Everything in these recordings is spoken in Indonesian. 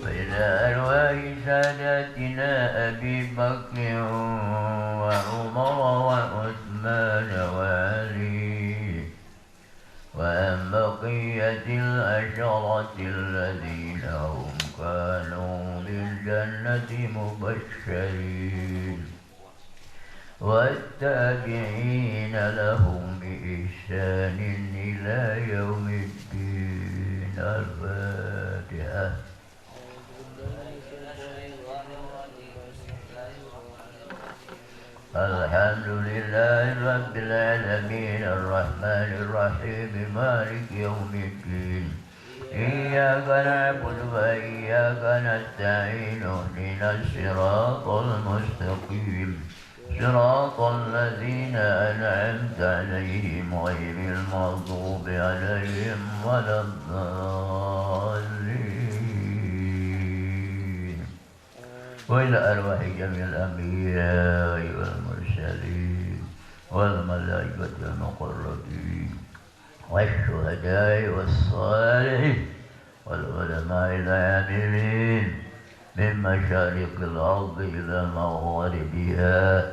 وإلى أرواح ساداتنا أبي بكر وعمر وعثمان وعلي وعن بقية العشرة الذين هم كانوا بالجنة مبشرين والتابعين لهم بإحسان إلى يوم الدين. الفاتحة. الحمد لله رب العالمين الرحمن الرحيم مالك يوم الدين إياك نعبد وإياك نستعين اهدنا الصراط المستقيم صراط الذين أنعمت عليهم غير المغضوب عليهم ولا الضالين. وإلى أرواح جميع الأنبياء والمرسلين والملائكة المقربين والشهداء والصالحين والعلماء العاملين من مشارق الأرض إلى مغاربها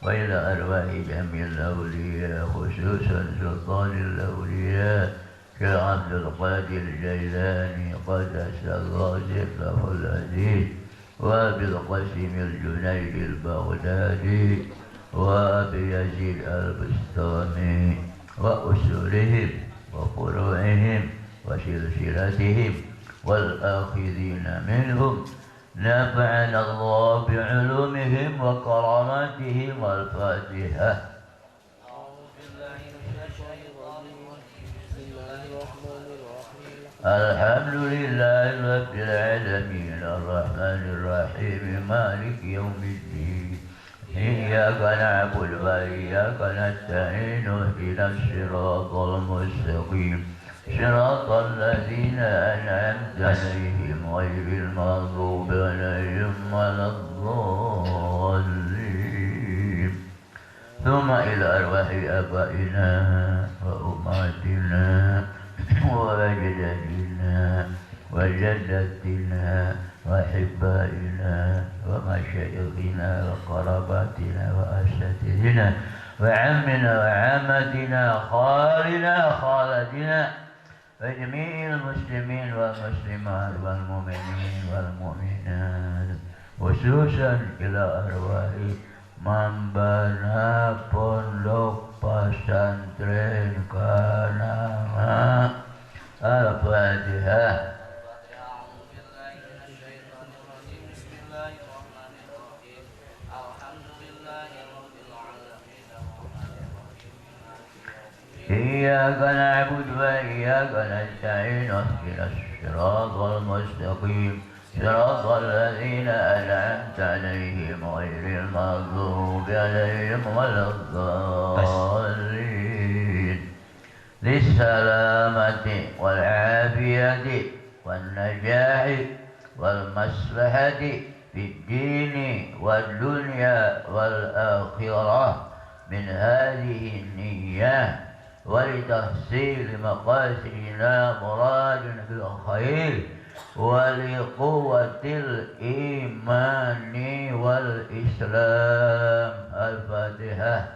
وإلى أرواح جميع الأولياء خصوصا سلطان الأولياء كعبد القادر الجيلاني قدس الله سره العزيز وأبي القاسم الجنيد البغدادي وأبي يزيد البستامي وأصولهم وفروعهم وسلسلتهم والآخذين منهم نفعنا الله بعلومهم وكراماتهم. الفاتحة. الحمد لله رب العالمين الرحمن الرحيم مالك يوم الدين إياك نعبد وإياك نستعين اهدنا الصراط المستقيم صراط الذين أنعمت عليهم غير المغضوب عليهم ولا الضالين. ثم إلى أرواح آبائنا وأمهاتنا وأجدادنا وجداتنا وأحبائنا ومشايخنا وقراباتنا وأساتذتنا وعمنا وعمتنا خالنا خالتنا وجميع المسلمين والمسلمات والمؤمنين والمؤمنات خصوصا إلى أرواح من بنى pondok pesantren Kanama. Al-Fatihah. إياك نعبد وإياك نستعين اهدنا الصراط المستقيم صراط الذين أنعمت عليهم غير المغضوب عليهم ولا الضالين. للسلامة والعافية والنجاح والمصلحة في الدين والدنيا والآخرة من هذه النية ولتحصيل مقاصدنا مراد بالخير ولقوة الإيمان والإسلام. الفاتحة.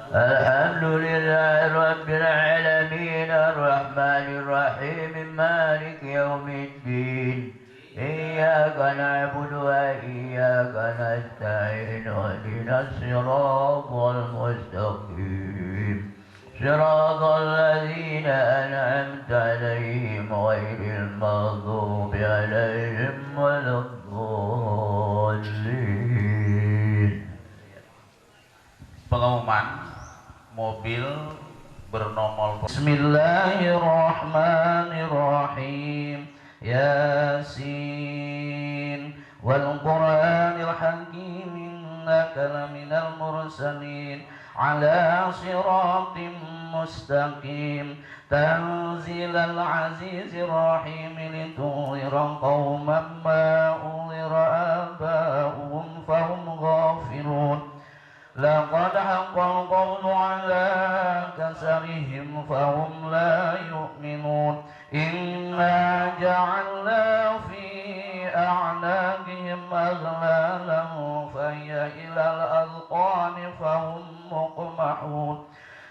الحمد لله رب العالمين الرحمن الرحيم مالك يوم الدين إياك نعبد وإياك نستعين اهدنا الصراط المستقيم صراط الذين أنعمت عليهم غير المغضوب عليهم ولا الضالين. Pengumuman mobil bernomor Bismillahirrahmanirrahim. Yasin wal Qur'anil hakim innaka laminal mursalin ala siratim mustaqim tanzilal azizir rahim litunzira qauman ma unzira aba'uhum fahum ghafilun لقد حق القول على كسرهم فهم لا يؤمنون إنا جعلنا في أعناقهم أغلالا فهي إلى الأذقان فهم مقمحون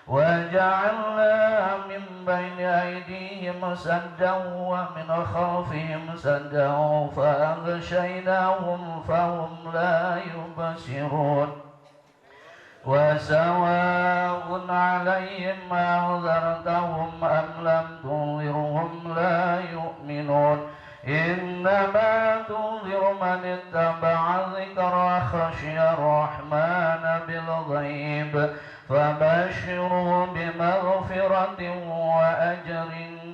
وجعلنا من بين أيديهم سدا ومن خلفهم سدا فأغشيناهم فهم لا يبصرون وسواء عليهم أنذرتهم أم لم تنذرهم لا يؤمنون إنما تنذر من اتبع الذكر خشي الرحمن بالغيب فبشره بمغفرة وأجر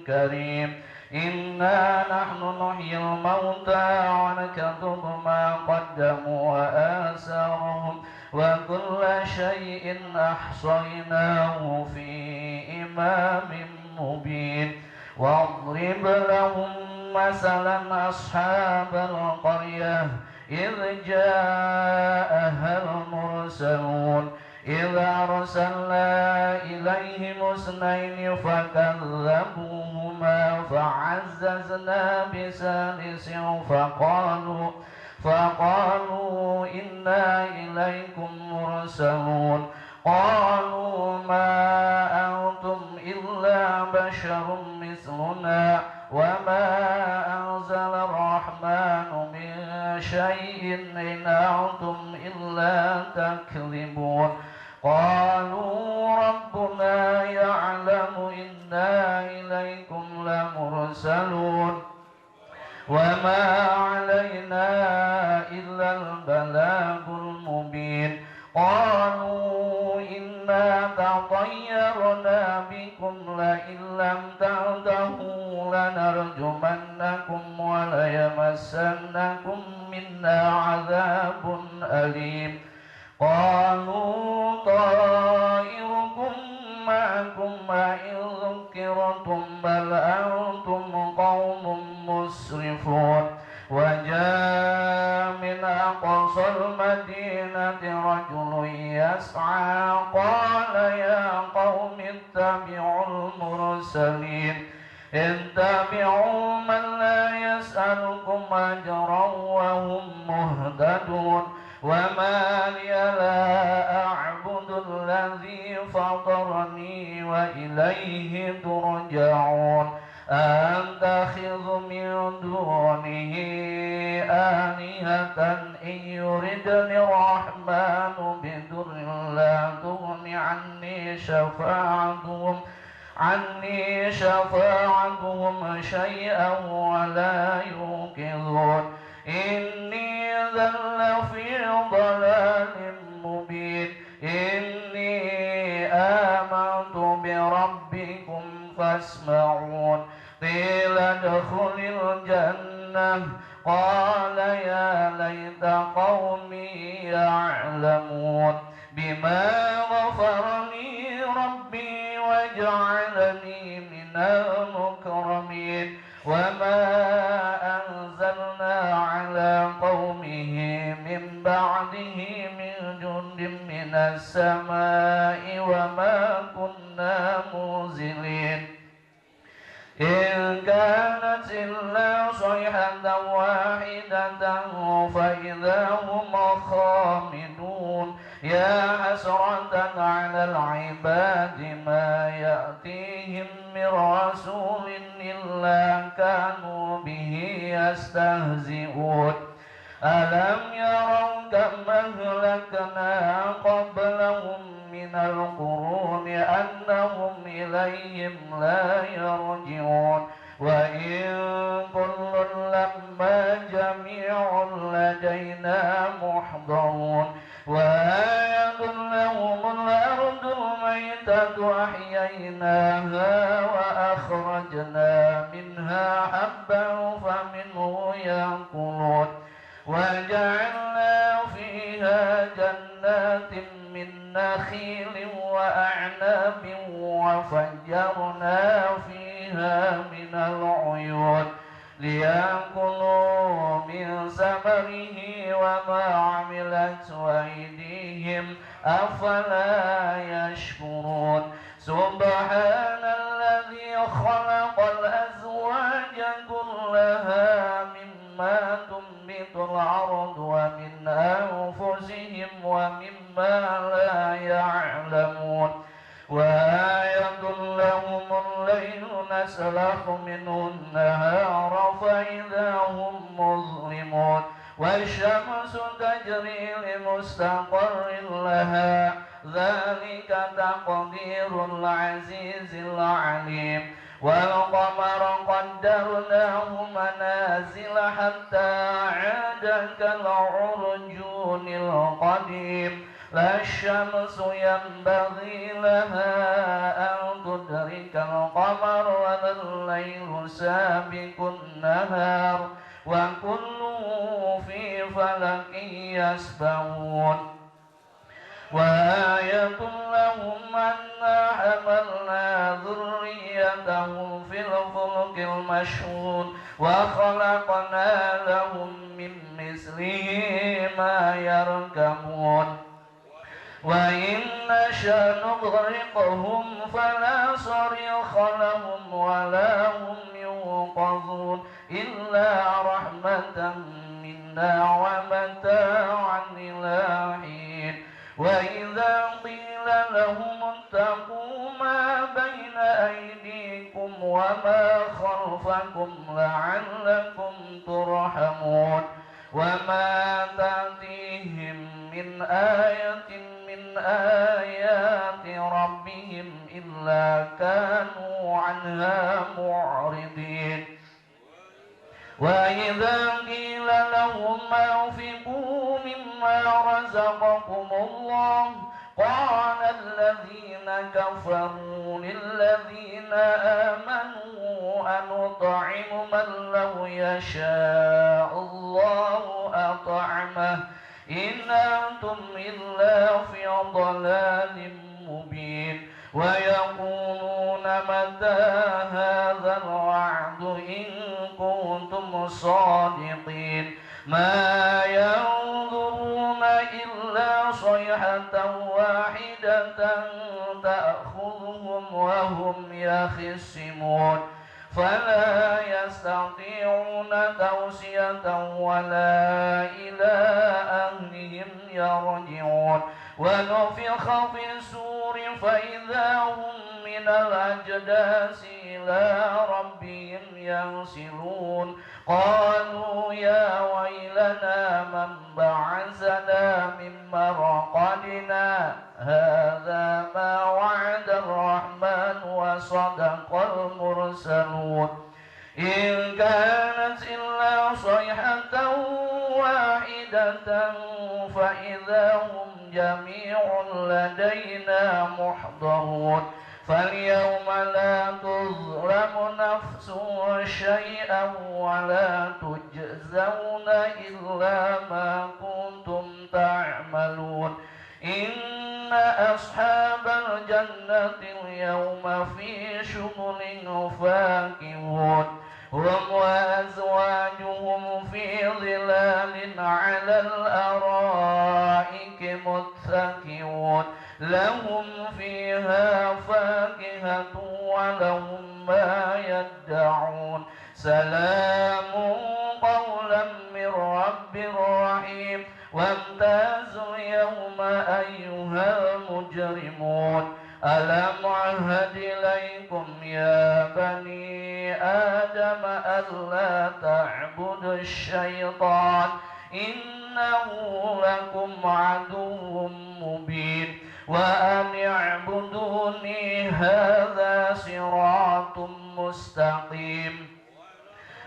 كريم إنا نحن نحيي الموتى ونكتب ما قدموا وآثارهم وكل شيء أحصيناه في إمام مبين واضرب لهم مثلا أصحاب القرية إذ جاءها المرسلون إذ أرسلنا إليهم اثنين فكذبوهما فعززنا بثالث فقالوا إنا إليكم مرسلون قالوا ما أنتم إلا بشر مثلنا وما أنزل الرحمن من شيء إن أنتم إلا تكذبون قالوا ربنا يعلم إنا إليكم لمرسلون وما علينا إلا البلاغ المبين قالوا إنا تطيرنا بكم لئن لم تنتهوا لنرجمنكم وليمسنكم منا عذاب أليم قالوا طائركم معكم وإن ذكرتم بل أنتم قوم مسرفون وجاء من أقصى المدينة رجل يسعى قال يا قوم اتبعوا المرسلين اتبعوا من لا يسألكم أجرا وهم مهتدون وما لي لا أعبد الذي فطرني وإليه ترجعون أتخذ من دونه آلهة إن يردني الرحمن بضر لا تغن عني شفاعتهم شيئا ولا ينقذون إني إذا لفي ضلال مبين إني آمنت بربكم فاسمعون قيل ادخل الجنة قال يا ليت قومي يعلمون بما غفر لي ربي وجعلني من المكرمين وما أنزلنا على قومه من بعده من جند من السماء وما كنا منزلين إن كانت إلا صيحة واحدة فإذا هم خامدون يا حسرة على العباد ما يأتيهم من رسول إلا كانوا به يستهزئون ألم يروا كم أهلكنا قبلهم من القرون أنهم إليهم لا يرجعون وإن كل لما جميع لدينا محضرون وآية لهم الأرض الميتة أحييناها وأخرجنا منها حبا فمنه يأكلون وجعلنا فيها جنات من نخيل وأعناب وفجرنا فيها من العيون ليأكلوا من ثمره وما عملت أيديهم أفلا يشكرون سبحان الذي خلق الأزواج كلها مما تنبت الأرض ومن أنفسهم ومما لا يعلمون وآية لهم الليل نسلخ منه النهار فإذا هم مظلمون والشمس تجري لمستقر لها ذلك تقدير العزيز العليم والقمر قدرناه منازل حتى عاد كالعرجون القديم لا الشمس ينبغي لها أن تدرك القمر ولا الليل سابق النهار وكل في فلك يسبحون وآية لهم أنا حملنا ذريتهم في الفلك المشحون وخلقنا لهم من مثله ما يركبون وإن نشأ نغرقهم فلا صريخ لهم ولا هم ينقذون إلا رحمة منا ومتاعا إلى حين وإذا قيل لهم اتقوا ما بين أيديكم وما خلفكم لعلكم ترحمون وما تأتيهم من آية من آيات ربهم إلا كانوا عنها معرضين وإذا قيل لهم أنفقوا مما رزقكم الله قال الذين كفروا للذين آمنوا أنطعم من لو يشاء الله أطعمه إن أنتم إلا في ضلال مبين ويقولون متى هذا الوعد إن كنتم صادقين ما ينظرون إلا صيحة واحدة تأخذهم وهم يخصمون فلا يستطيعون توصية ولا إلى أهلهم يرجعون ونفخ في السور فإذا هم من الأجداث إلى ربهم ينسلون قالوا يا ويلنا من بعثنا من مرقدنا هذا ما وعد الرحمن وصدق المرسلون إن كانت إلا صيحة واحدة فإذا هم جميع لدينا محضرون فاليوم لا تظلم نفس شيئا ولا تجزون إلا ما كنتم تعملون إن أصحاب الجنة اليوم في شغل فاكهون هم وأزواجهم في ظلال على الأرائك متكئون لهم فيها فاكهة ولهم ما يدعون سلام قولا من رب رحيم وامتازوا اليوم أيها المجرمون ألم عهد إليكم يا بني آدم ألا تعبدوا الشيطان إنه لكم عدو مبين وأن اعبدوني هذا صراط مستقيم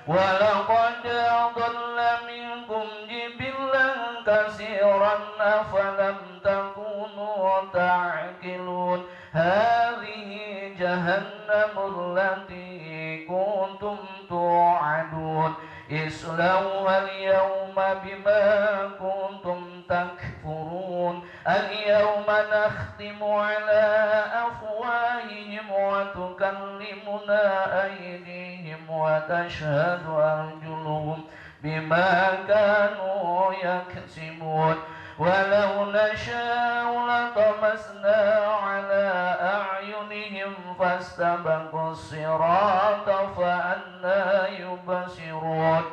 ولقد أضل منكم جبلا كثيرا أفلم تكونوا تعقلون هذه جهنم التي كنتم توعدون اصلوها اليوم بما كنتم تكفرون اليوم نختم على أفواههم وتكلمنا أيديهم وتشهد أرجلهم بما كانوا يكسبون ولو نشاء لطمسنا على أعينهم فاستبقوا الصراط فأنى يبصرون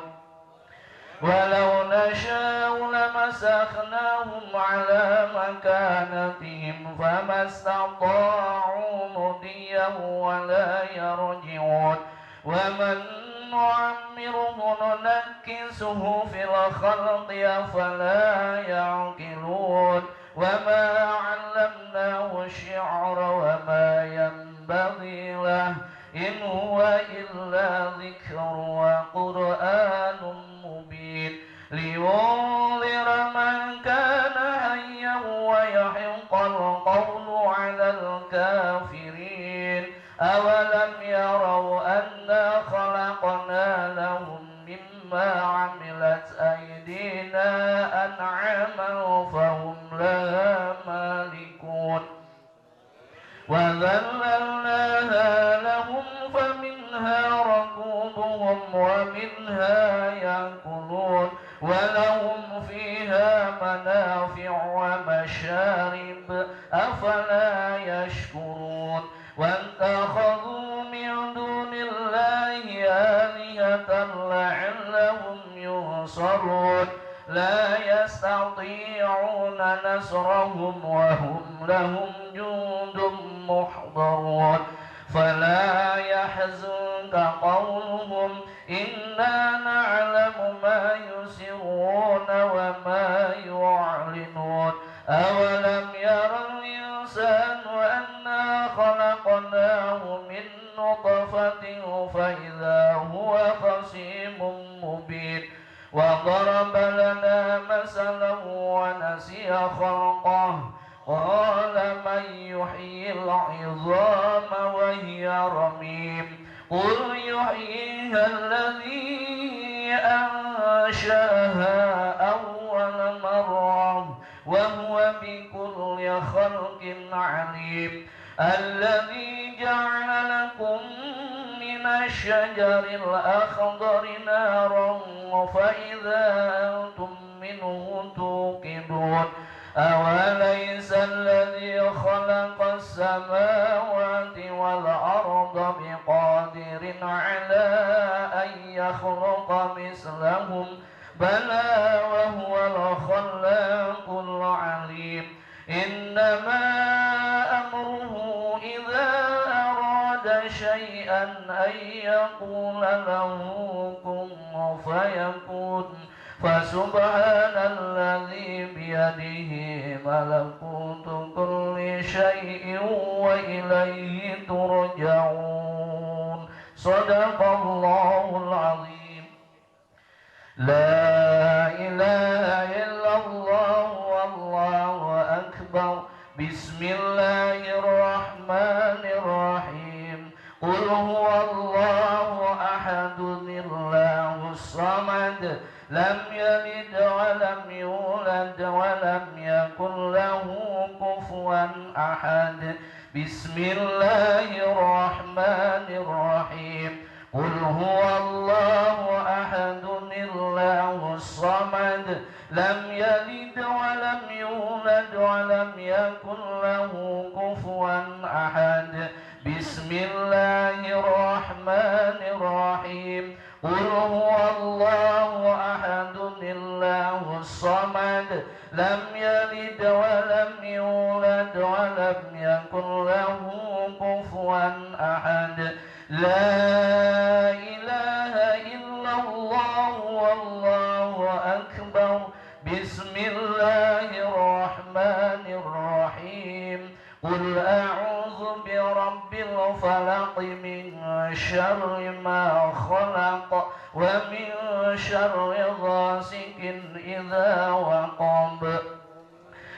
ولو نشاء لمسخناهم على مكانتهم فما استطاعوا مضيا ولا يرجعون ومن نعمره ننكسه في الخلق أفلا يعقلون وما علمناه الشعر وما ينبغي له إن هو إلا ذكر وقرآن مبين لينذر من كان حيا ويحق القول على الكافرين أولم يروا أنا خلقنا لهم مما عملت أيدينا أنعاما فهم لها مالكون وذللناها لهم فمنها ركوبهم ومنها يأكلون ولهم فيها منافع ومشارب أفلا يشكرون واتخذوا من دون الله آلهة لعلهم ينصرون لا يستطيعون نصرهم وهم لهم جند محضرون فلا يحزنك قولهم إنا نعلم ما يسرون وما يعلنون أولم ير الإنسان أنا خلقناه من نطفة فإذا هو خصيم مبين وضرب لنا مثلا ونسي خلقه قال من يحيي العظام وهي رميم قل يحييها الذي أنشأها أول مرة وهو بكل خلق عليم الذي جعل لكم من الشجر الأخضر نارا فإذا أنتم منه توقدون أوليس الذي خلق السماوات والأرض بقادر على أن يخلق مثلهم بلى وهو الخلاق العليم إنما أمره إذا أراد شيئا أن يقول له كن فيكون فسبحان الذي بيده ملكوت كل شيء وإليه ترجعون صدق الله العظيم لا إله إلا الله والله أكبر بسم الله الرحمن الرحيم قل هو الله أحد الله الصمد لم يلد ولم يولد ولم يكن له كفوا أحد بسم الله الرحمن الرحيم قل هو الله أحد الله الصمد لم يلد ولم يولد ولم يكن له كفوا أحد بسم الله الرحمن الرحيم قل هو الله أحد الله الصمد لم يلد ولم يولد ولم يكن له كفوا أحد لا إله إلا الله والله أكبر بسم الله الرحمن الرحيم قل أعوذ برب الفلق من شر ما خلق ومن شر غاسق إذا وقب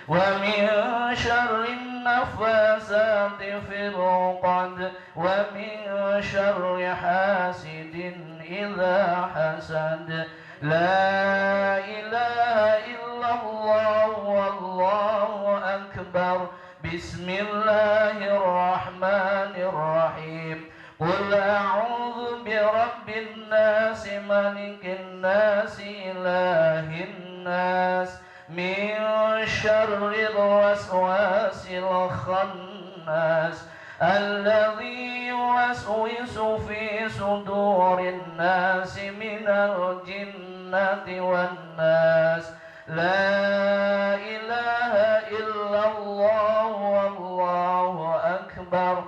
ومن شر النفاسات في العقد ومن شر حاسد إذا حسد لا إله إلا الله والله أكبر بسم الله الرحمن الرحيم قل أعوذ برب الناس ملك الناس إله الناس من شر الوسواس الخناس الذي يوسوس في صدور الناس من الجنة والناس. لا إله إلا الله والله أكبر.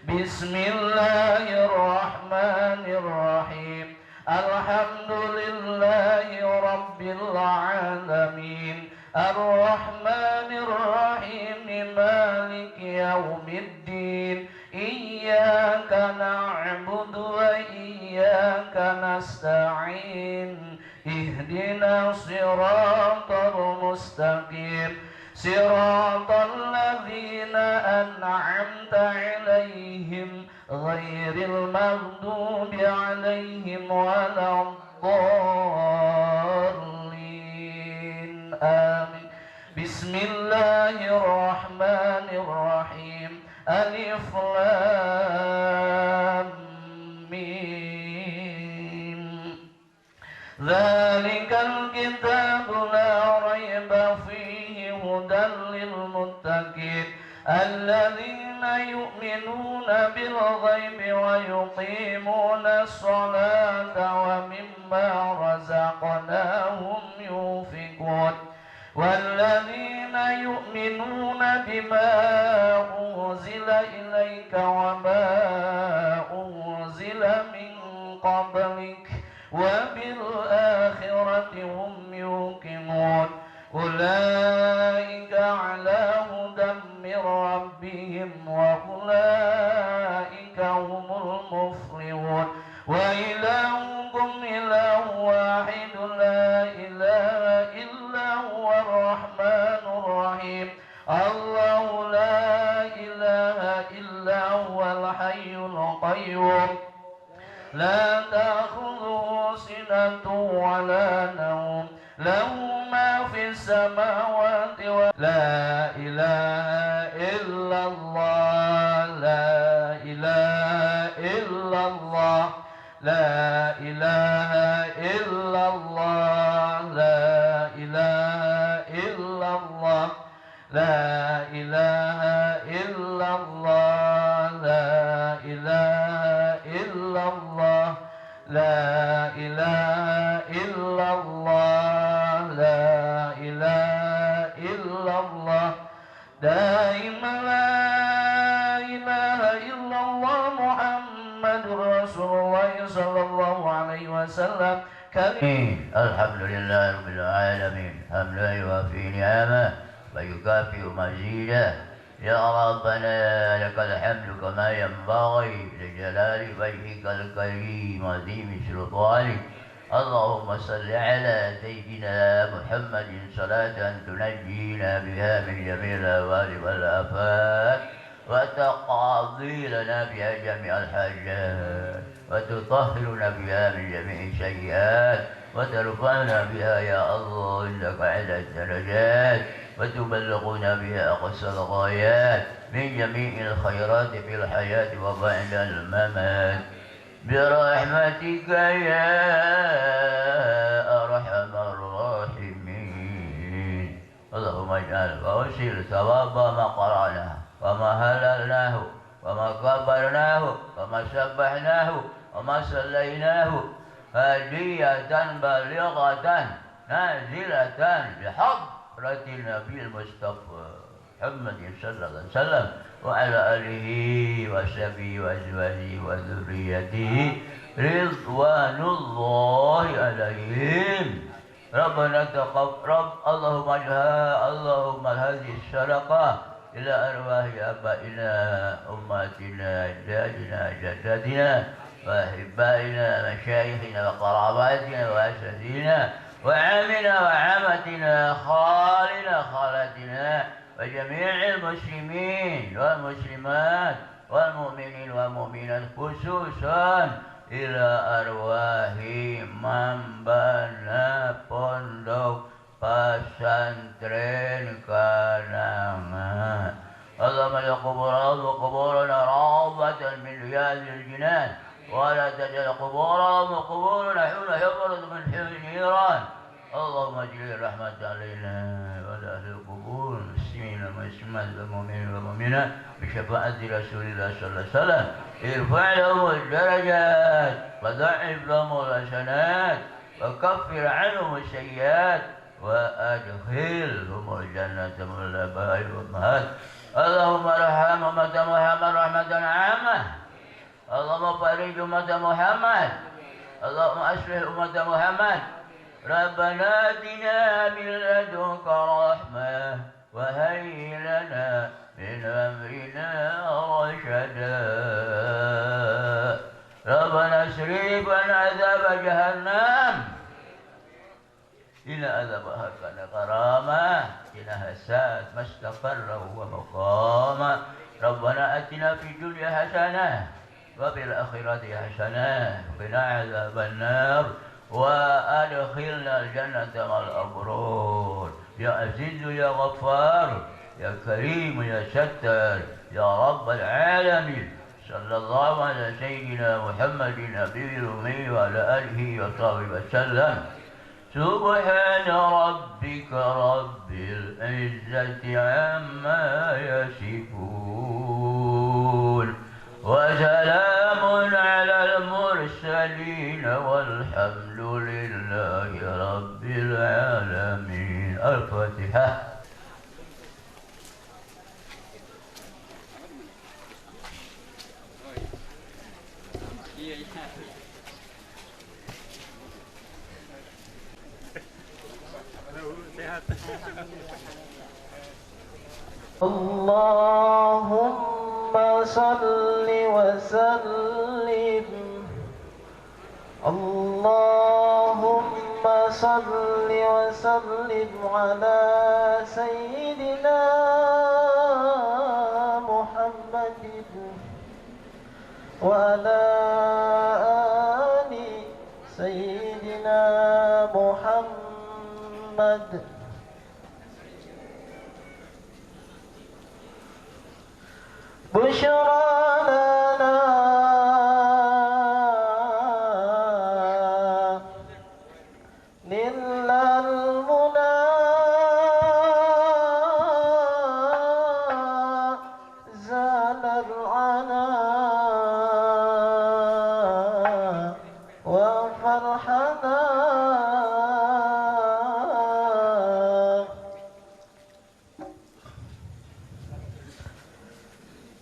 بسم الله الرحمن الرحيم. الحمد لله رب العالمين الرحمن الرحيم مالك يوم الدين. إياك نعبد وإياك نستعين. اهدنا الصراط المستقيم صراط الذين أنعمت عليهم غير المغضوب عليهم ولا الضالين آمين. بسم الله الرحمن الرحيم. ألف لام ميم. ذلك الكتاب لا ريب فيه هدى للمتقين الذين يؤمنون بالغيب ويقيمون الصلاة ومما رزقناهم ينفقون والذين يؤمنون بما أنزل إليك وما أنزل من قبلك وبالآخرة هم يوقنون. أولئك على هدى من ربهم وأولئك هم المفلحون. وإلهكم إله واحد لا إله إلا هو الرحمن الرحيم. الله لا إله إلا هو الحي القيوم لا تأخذه سنة ولا نوم له ما في السماوات لا إله إلا الله لا إله إلا الله لا إله إلا الله لا إله إلا الله لا إله إلا الله لا إله إلا الله لا إله إلا الله لا إله إلا الله دائما لا إله إلا الله محمد رسول الله صلى الله عليه وسلم. الحمد لله رب العالمين حمدا يوافي نعمه ويكافئ مزيده. يا ربنا لك الحمد كما ينبغي لجلال وجهك الكريم عظيم سلطانك. اللهم صل على سيدنا محمد صلاة تنجينا بها من جميع الأهوال والآفات وتقضي لنا بها جميع الحاجات وتطهرنا بها من جميع السيئات وترفعنا بها يا الله عندك على الدرجات وتبلغنا بها أقصى الغايات من جميع الخيرات في الحياة وبعد الممات برحمتك يا أرحم الراحمين. اللهم اجعل وأوصل ثواب ما قرأناه وما هللناه وما كبرناه وما سبحناه وما صليناه هدية بالغة نازلة بحضرة النبي المصطفى محمد صلى الله عليه وسلم وعلى آله وصحبه وأزواجه وذريته رضوان الله عليهم. ربنا تقبل اللهم هذه الصدقة إلى أرواح آبائنا أمهاتنا أجدادنا جداتنا وأحبائنا مشايخنا وقراباتنا وأساتذتنا وعامنا وعامتنا خالنا خالاتنا وجميع المسلمين والمسلمات والمؤمنين والمؤمنات خصوصا إلى أرواح من بنى pondok pesantren Kanangan. اللهم اجعل قبورنا روضة من رياض الجنان ولا تجعل قبورنا حول يبرد من حول النيران. اللهم اجعل الرحمة علينا وعلى أهل القبور المسلمين والمسلمات والمؤمنين والمؤمنات بشفاعة رسول الله صلى الله عليه وسلم. ارفع لهم الدرجات وضعف لهم الحسنات وكفر عنهم السيئات وأدخلهم الجنة من الآباء والأمهات. اللهم ارحم أمة محمد رحمة عامة. اللهم فرج أمة محمد. اللهم أصلح أمة محمد. ربنا آتنا من لدنك رحمة وهيئ لنا من أمرنا رشدا. ربنا اصرف عنا عذاب جهنم إن عذابها كان غراما إنها ساءت مستقرا ومقاما. ربنا آتنا في الدنيا حسنة وفي الآخرة حسنة وقنا عذاب النار وأدخلنا الجنة مع الأبرار. يا عزيز يا غفار يا كريم يا ستار يا رب العالمين. صلى الله على سيدنا محمد النبي الأمي وعلى آله وصحبه وسلم. سبحان ربك رب العزة عما يصفون وسلام على المرسلين والحمد لله رب العالمين. الفاتحة. اللهم صل وسلم. اللهم صل وسلم على سيدنا محمد وعلى آل سيدنا محمد. بشرى لنا نل المنى زال العنا وفرحنا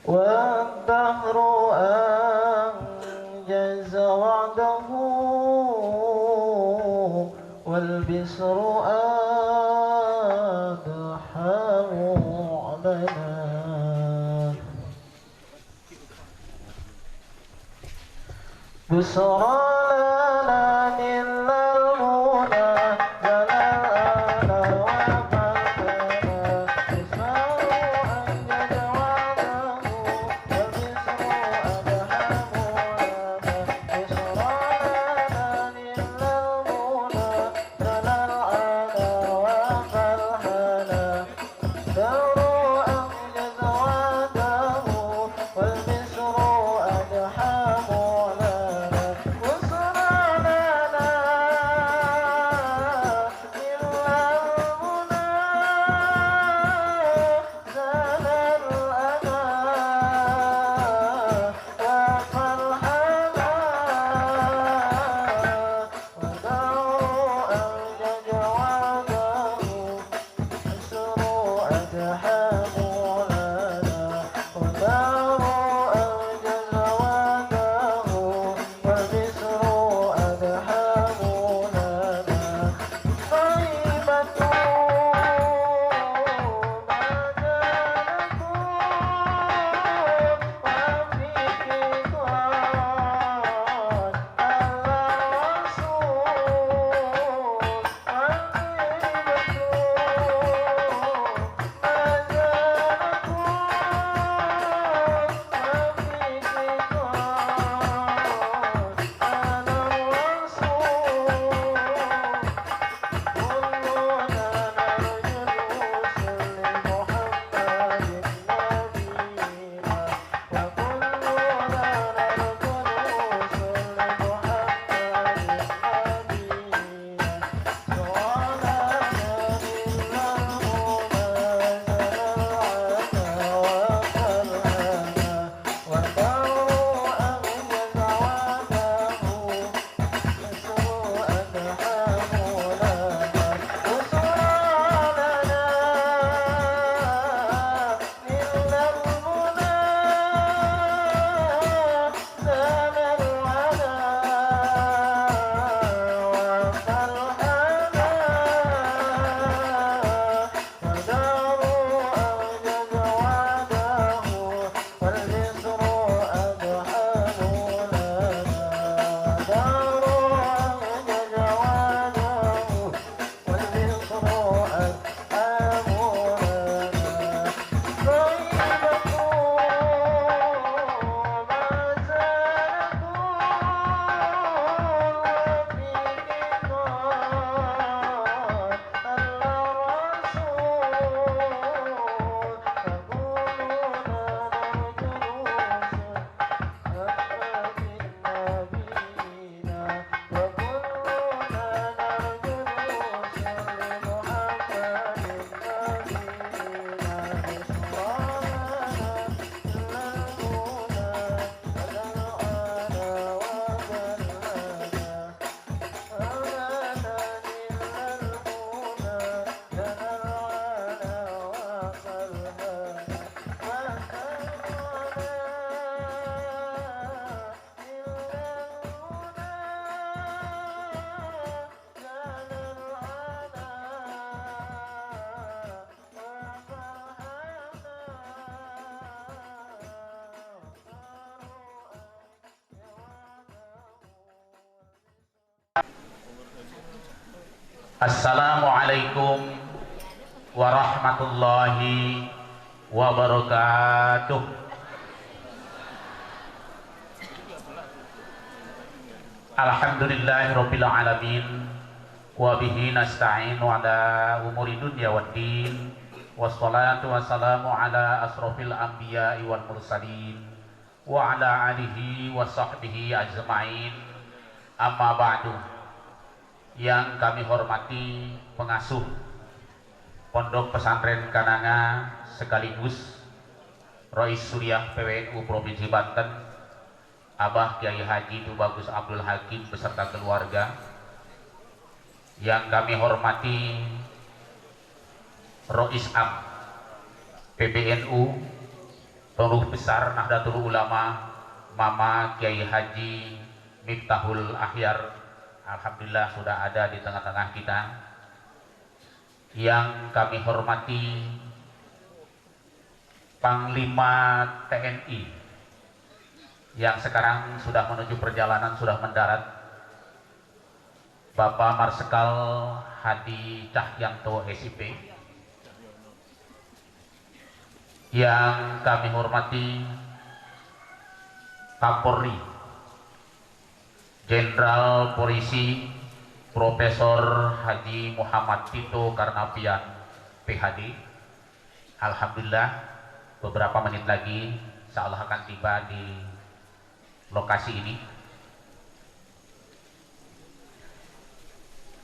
والدهر أنجز وعده والبسر أدحم علينا. بسرى لنا نل المنى زال الآن وفرحنا. بسر أنجز وعده والبسر أدحم علينا. بسرى لنا نل المنى زال الآن وفرحنا. دهر أنجز وعده والبسر أدحم علينا. Assalamualaikum warahmatullahi wabarakatuh. Alhamdulillahirabbil alamin wa bihi nasta'inu ala umuri dunya waddin wassalatu wassalamu ala asrofil anbiya'i wal mursalin wa ala alihi wa sahbihi ajma'in. Amma ba'du. Yang kami hormati pengasuh Pondok Pesantren Kananga sekaligus Rois Suriah PWNU Provinsi Banten, Abah Kiai Haji Tubagus Abdul Hakim beserta keluarga. Yang kami hormati Rois Am PBNU, Pengurus Besar Nahdlatul Ulama Mama Kiai Haji Miftahul Ahyar, alhamdulillah sudah ada di tengah-tengah kita. Yang kami hormati Panglima TNI yang sekarang sudah menuju perjalanan, sudah mendarat, Bapak Marsikal Hadi Cahyanto SIP. Yang kami hormati Kapolri Jenderal Polisi Profesor Haji Muhammad Tito Karnavian PhD. Alhamdulillah beberapa menit lagi insyaallah akan tiba di lokasi ini.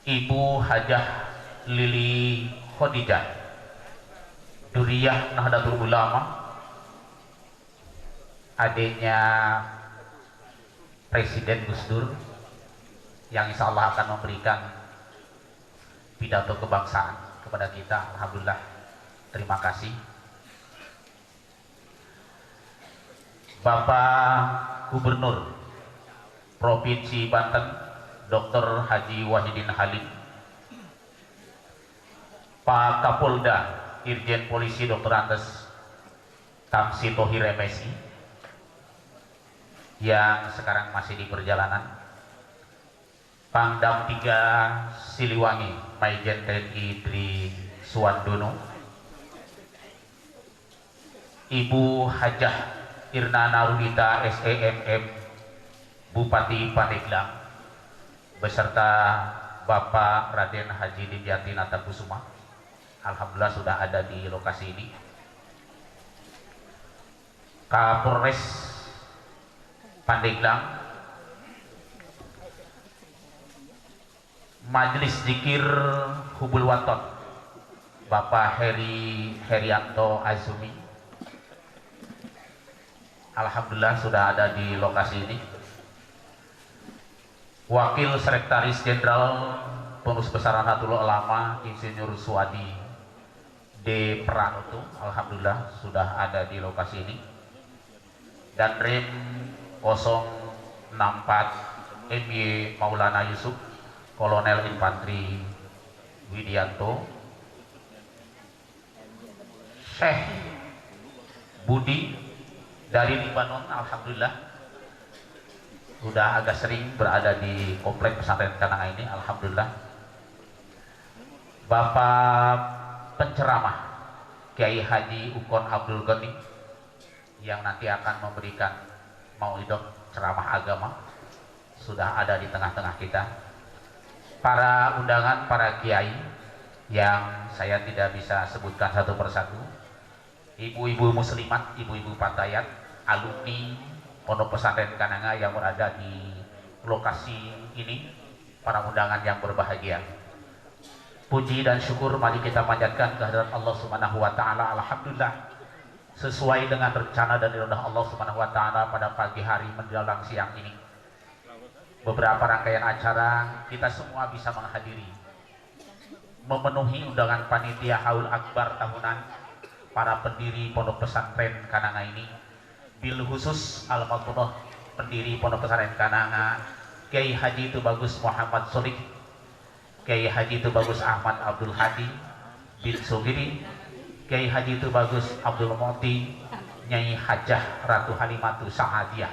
Ibu Hajah Lili Khadijah Duriyah Nahdlatul Ulama, adiknya Presiden Gus Dur, yang insya Allah akan memberikan pidato kebangsaan kepada kita. Alhamdulillah, terima kasih. Bapak Gubernur Provinsi Banten Dr. Haji Wahidin Halim, Pak Kapolda Irjen Polisi Dr. Andes Tamsi Tohir MSI yang sekarang masih di perjalanan, Pangdam 3 Siliwangi Maijen TNI Tri Suwandono, Ibu Hajah Irna Narulita SEMM Bupati Pandeglang beserta Bapak Raden Haji Dimyati Natakusuma, alhamdulillah sudah ada di lokasi ini. Kapolres Pandeglang, Majelis Zikir Hubul Waton Bapak Herianto Azumi, alhamdulillah sudah ada di lokasi ini. Wakil Sekretaris Jenderal Pengurus Besar Nahdlatul Ulama Insinyur Suadi D. Pranoto, alhamdulillah sudah ada di lokasi ini. Dan Rem 064 MY Maulana Yusuf Kolonel Infantri Widianto, Syekh Budi dari Libanon, alhamdulillah sudah agak sering berada di komplek pesantren Kananga ini, alhamdulillah. Bapak penceramah Kiai Haji Ukon Abdul Ghani yang nanti akan memberikan mauidot ceramah agama sudah ada di tengah-tengah kita. Para undangan, para kiai yang saya tidak bisa sebutkan satu persatu, ibu-ibu muslimat, ibu-ibu patayat, alumni Pondok Pesantren Kananga yang berada di lokasi ini, para undangan yang berbahagia. Puji dan syukur mari kita panjatkan kehadirat Allah Subhanahu wa taala. Alhamdulillah, sesuai dengan rencana dan irada Allah Subhanahu wa taala pada pagi hari menjelang siang ini, beberapa rangkaian acara kita semua bisa menghadiri, memenuhi undangan panitia Haul Akbar tahunan para pendiri Pondok Pesantren Kananga ini. Bil khusus Al-Maghfurah pendiri Pondok Pesantren Kananga Kiai Haji Tubagus Muhammad Solik, Kiai Haji Tubagus Ahmad Abdul Hadi bin Sugiri, Kiai Haji Tubagus Abdul Moti, Nyai Hajah Ratu Halimatu Sa'adiyah,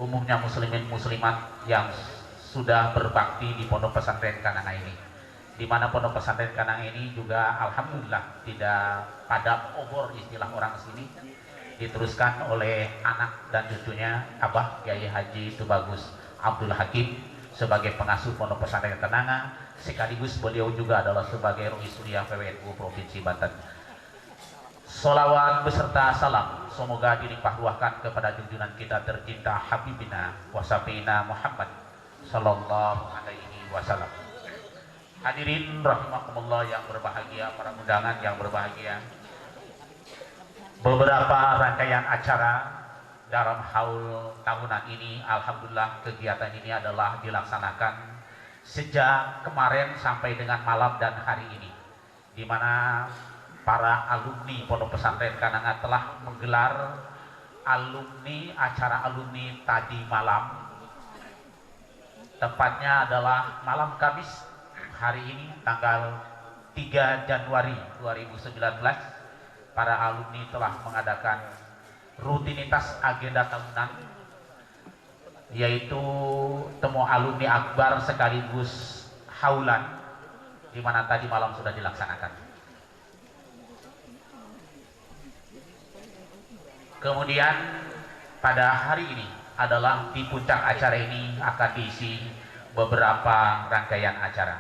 umumnya muslimin muslimat yang sudah berbakti di Pondok Pesantren Kananga ini, di mana Pondok Pesantren Kananga ini juga alhamdulillah tidak pada obor istilah orang sini, diteruskan oleh anak dan cucunya Abah Kiai Haji Tubagus Abdul Hakim sebagai pengasuh Pondok Pesantren Kananga, sekaligus beliau juga adalah sebagai Rois Suriah PWNU Provinsi Banten. Salawat beserta salam semoga dilimpah ruahkan kepada junjungan kita tercinta Habibina Wasafiina Muhammad Sallallahu Alaihi Wasallam. Hadirin rahimakumullah yang berbahagia, para undangan yang berbahagia, beberapa rangkaian acara dalam haul tahunan ini, alhamdulillah kegiatan ini adalah dilaksanakan sejak kemarin sampai dengan malam dan hari ini, di mana para alumni Pondok Pesantren Kananga telah menggelar acara alumni tadi malam. Tepatnya adalah malam Kamis hari ini tanggal 3 Januari 2019. Para alumni telah mengadakan rutinitas agenda tahunan, yaitu temu alumni akbar sekaligus haulan, di mana tadi malam sudah dilaksanakan. Kemudian pada hari ini adalah di puncak acara ini akan diisi beberapa rangkaian acara.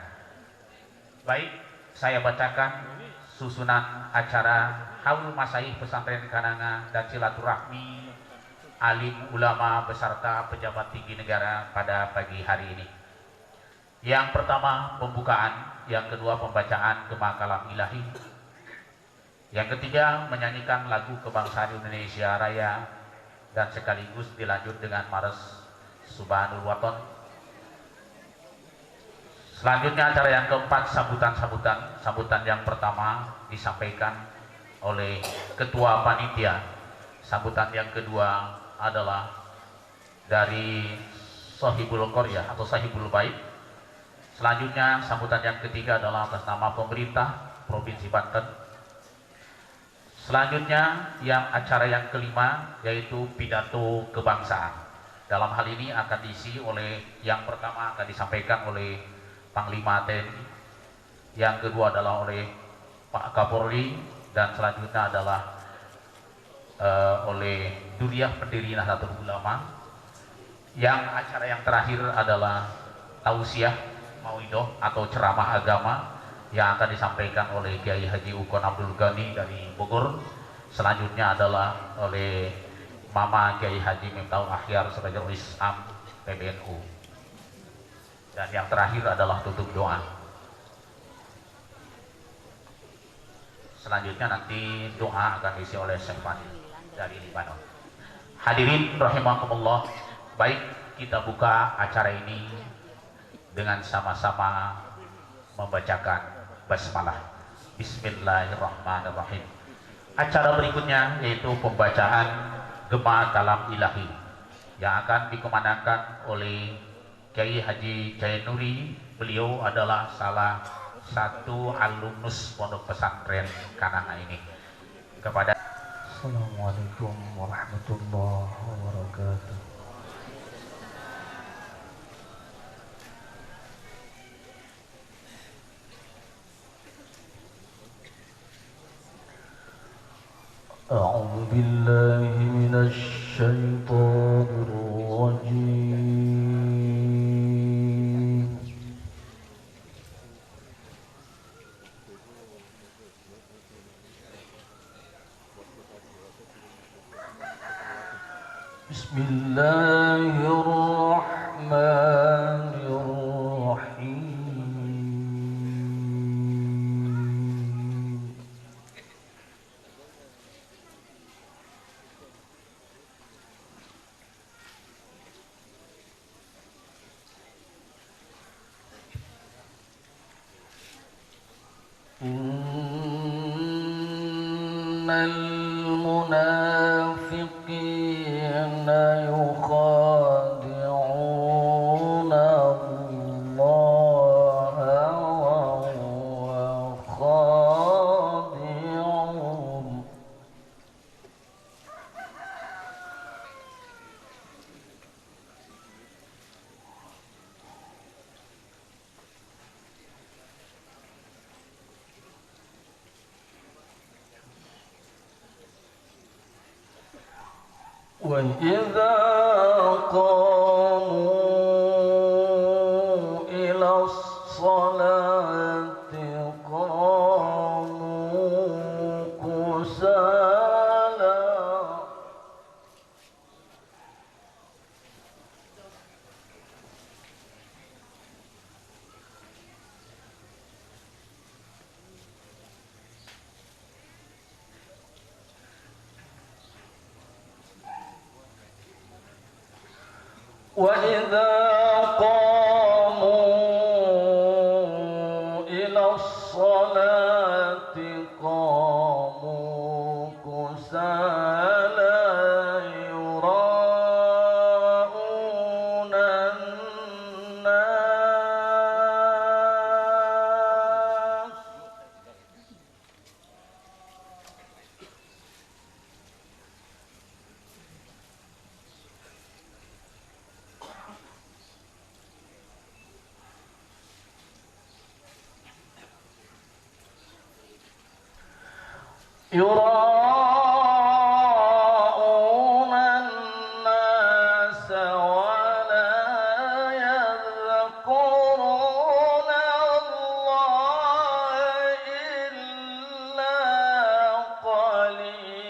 Baik, saya bacakan susunan acara haul masaih pesantren Kananga dan silaturahmi alim ulama beserta pejabat tinggi negara pada pagi hari ini. Yang pertama pembukaan, yang kedua pembacaan gema kalam ilahi, yang ketiga menyanyikan lagu kebangsaan Indonesia Raya, dan sekaligus dilanjut dengan Mares Subhanul Waton. Selanjutnya acara yang keempat sambutan yang pertama disampaikan oleh ketua panitia. Sambutan yang kedua adalah dari Sahibul Qaryah atau Sahibul Bait. Selanjutnya sambutan yang ketiga adalah atas nama pemerintah Provinsi Banten. Selanjutnya acara yang kelima yaitu pidato kebangsaan. Dalam hal ini akan diisi oleh, yang pertama akan disampaikan oleh Panglima TNI, yang kedua adalah oleh Pak Kapolri, dan selanjutnya adalah oleh Duriah pendiri Nahdlatul Ulama. Yang acara yang terakhir adalah tausiah mauidoh atau ceramah agama yang akan disampaikan oleh Kiai Haji Ukon Abdul Ghani dari Bogor. Selanjutnya adalah oleh Mama Kiai Haji Miftahul Akhyar sebagai Rois Am PBNU. Dan yang terakhir adalah tutup doa. Selanjutnya nanti doa akan diisi oleh Syekh Fadil dari Libanon. Hadirin rahimakumullah, baik, kita buka acara ini dengan sama-sama membacakan basmalah. Bismillahirrahmanirrahim. Acara berikutnya yaitu pembacaan gema kalam ilahi yang akan dikumandangkan oleh Kiai Haji Jainuri. Beliau adalah salah satu alumnus Pondok Pesantren Kananga ini. Kepada Assalamualaikum warahmatullahi wabarakatuh. أعوذ بالله من الشيطان الرجيم. بسم الله الرحمن الرحيم. إن المنافقين يخادعون الله وهو خادعهم وإذا قاموا إلى الصلاة قاموا كسالى وإذا قاموا إلى الصلاة قاموا كسالى يراءون الناس يراءون الناس ولا يذكرون الله إلا قليلا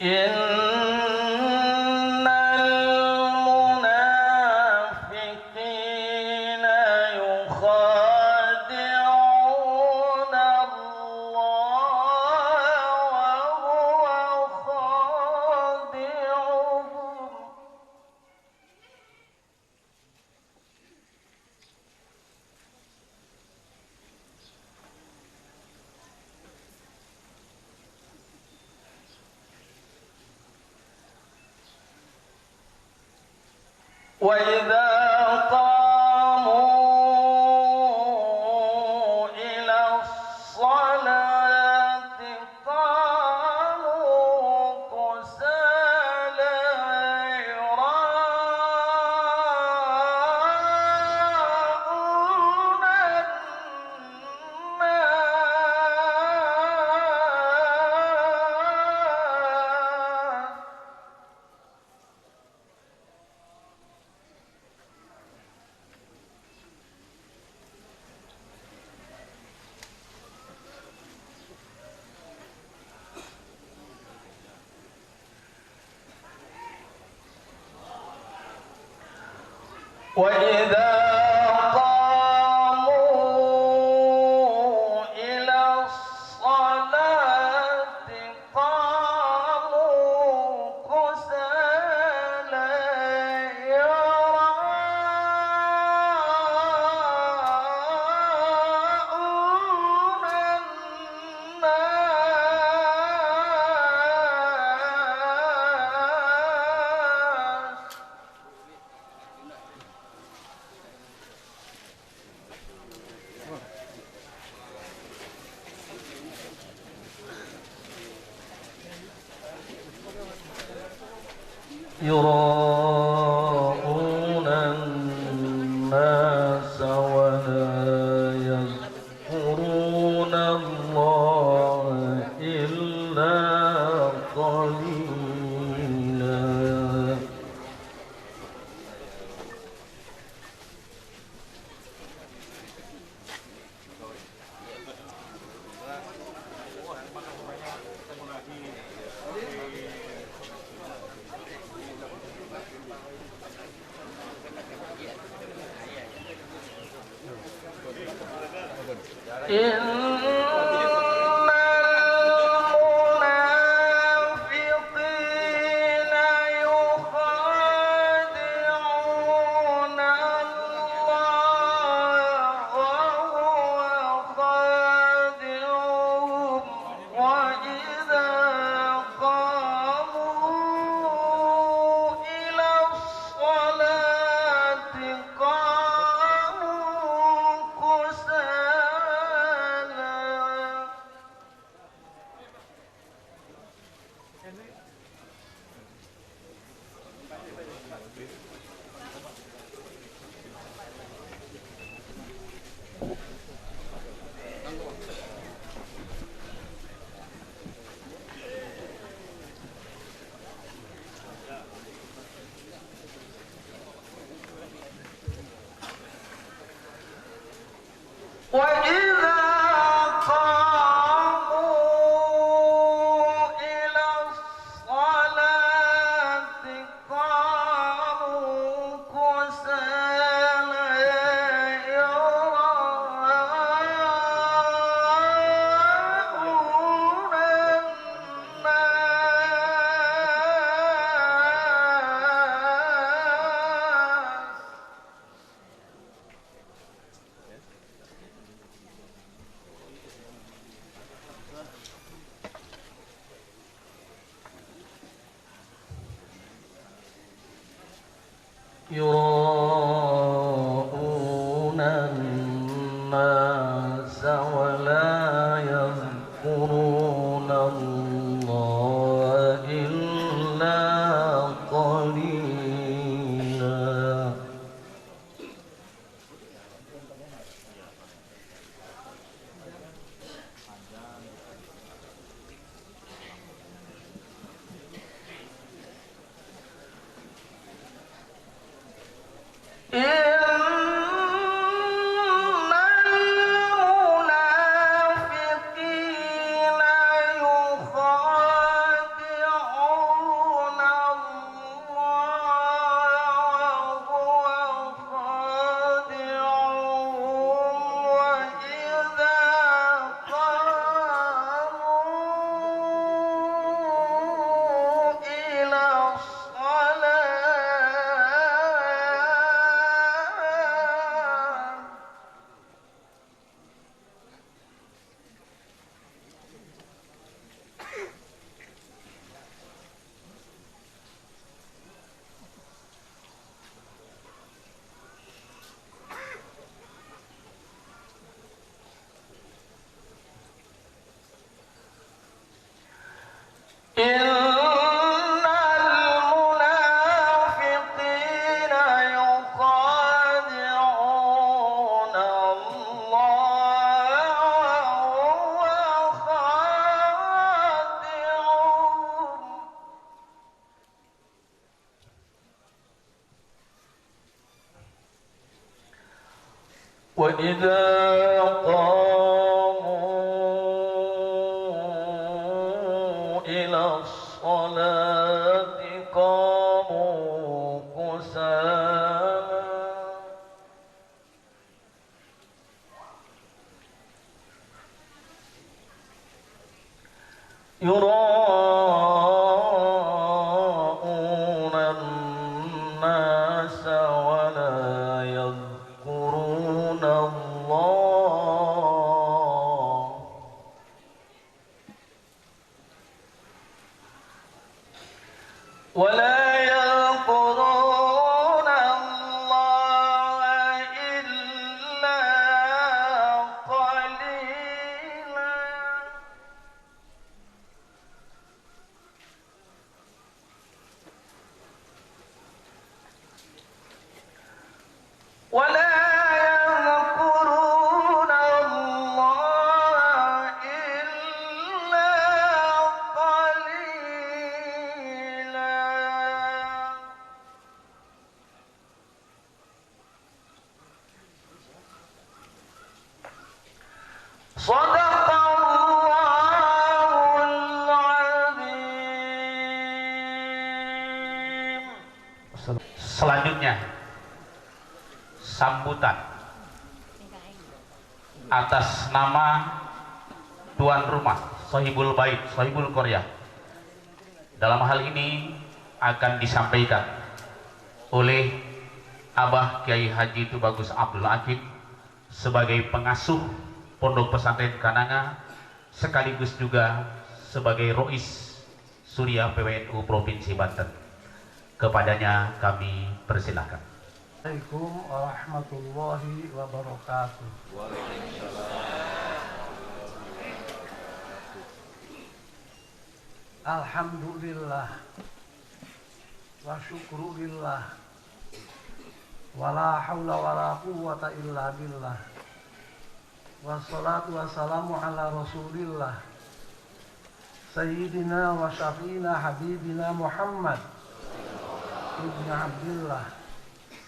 إن المنافقين يخادعون الله وهو خادعهم وإذا قاموا إلى الصلاة قاموا كسالى يراءون الناس وإذا قاموا إلى الصلاة قاموا كسالى يراءون الناس يراءون الناس ولا يذكرون الله إلا قليلا قاموا كسالى وإذا قاموا إلى الصلاة قاموا كسالى يراءون الناس يراءون الناس ولا يذكرون الله إلا قليلا المنافقين يخادعون الله وهو خادعهم وإذا قاموا إلى الصلاة إن المنافقين يخادعون الله وهو خادعهم وإذا قاموا إلى الصلاة قاموا كسالى يراءون الناس ولا يذكرون الله ولا يذكرون الله إلا قليلا ولا يذكرون الله إلا قليلا صدق الله العظيم. Selanjutnya sambutan atas nama tuan rumah Sohibul Bait, Sohibul Korea. Dalam hal ini akan disampaikan oleh Abah Kiai Haji Tubagus Abdul Akib sebagai pengasuh Pondok Pesantren Kananga sekaligus juga sebagai Rois Surya PWNU Provinsi Banten. Kepadanya kami persilahkan. Assalamualaikum warahmatullahi wabarakatuh. Alhamdulillah wa syukru lillah wala haula wala quwwata illa billah wassalatu wassalamu ala rasulillah sayyidina wa syafiina habibina Muhammad ibn Abdillah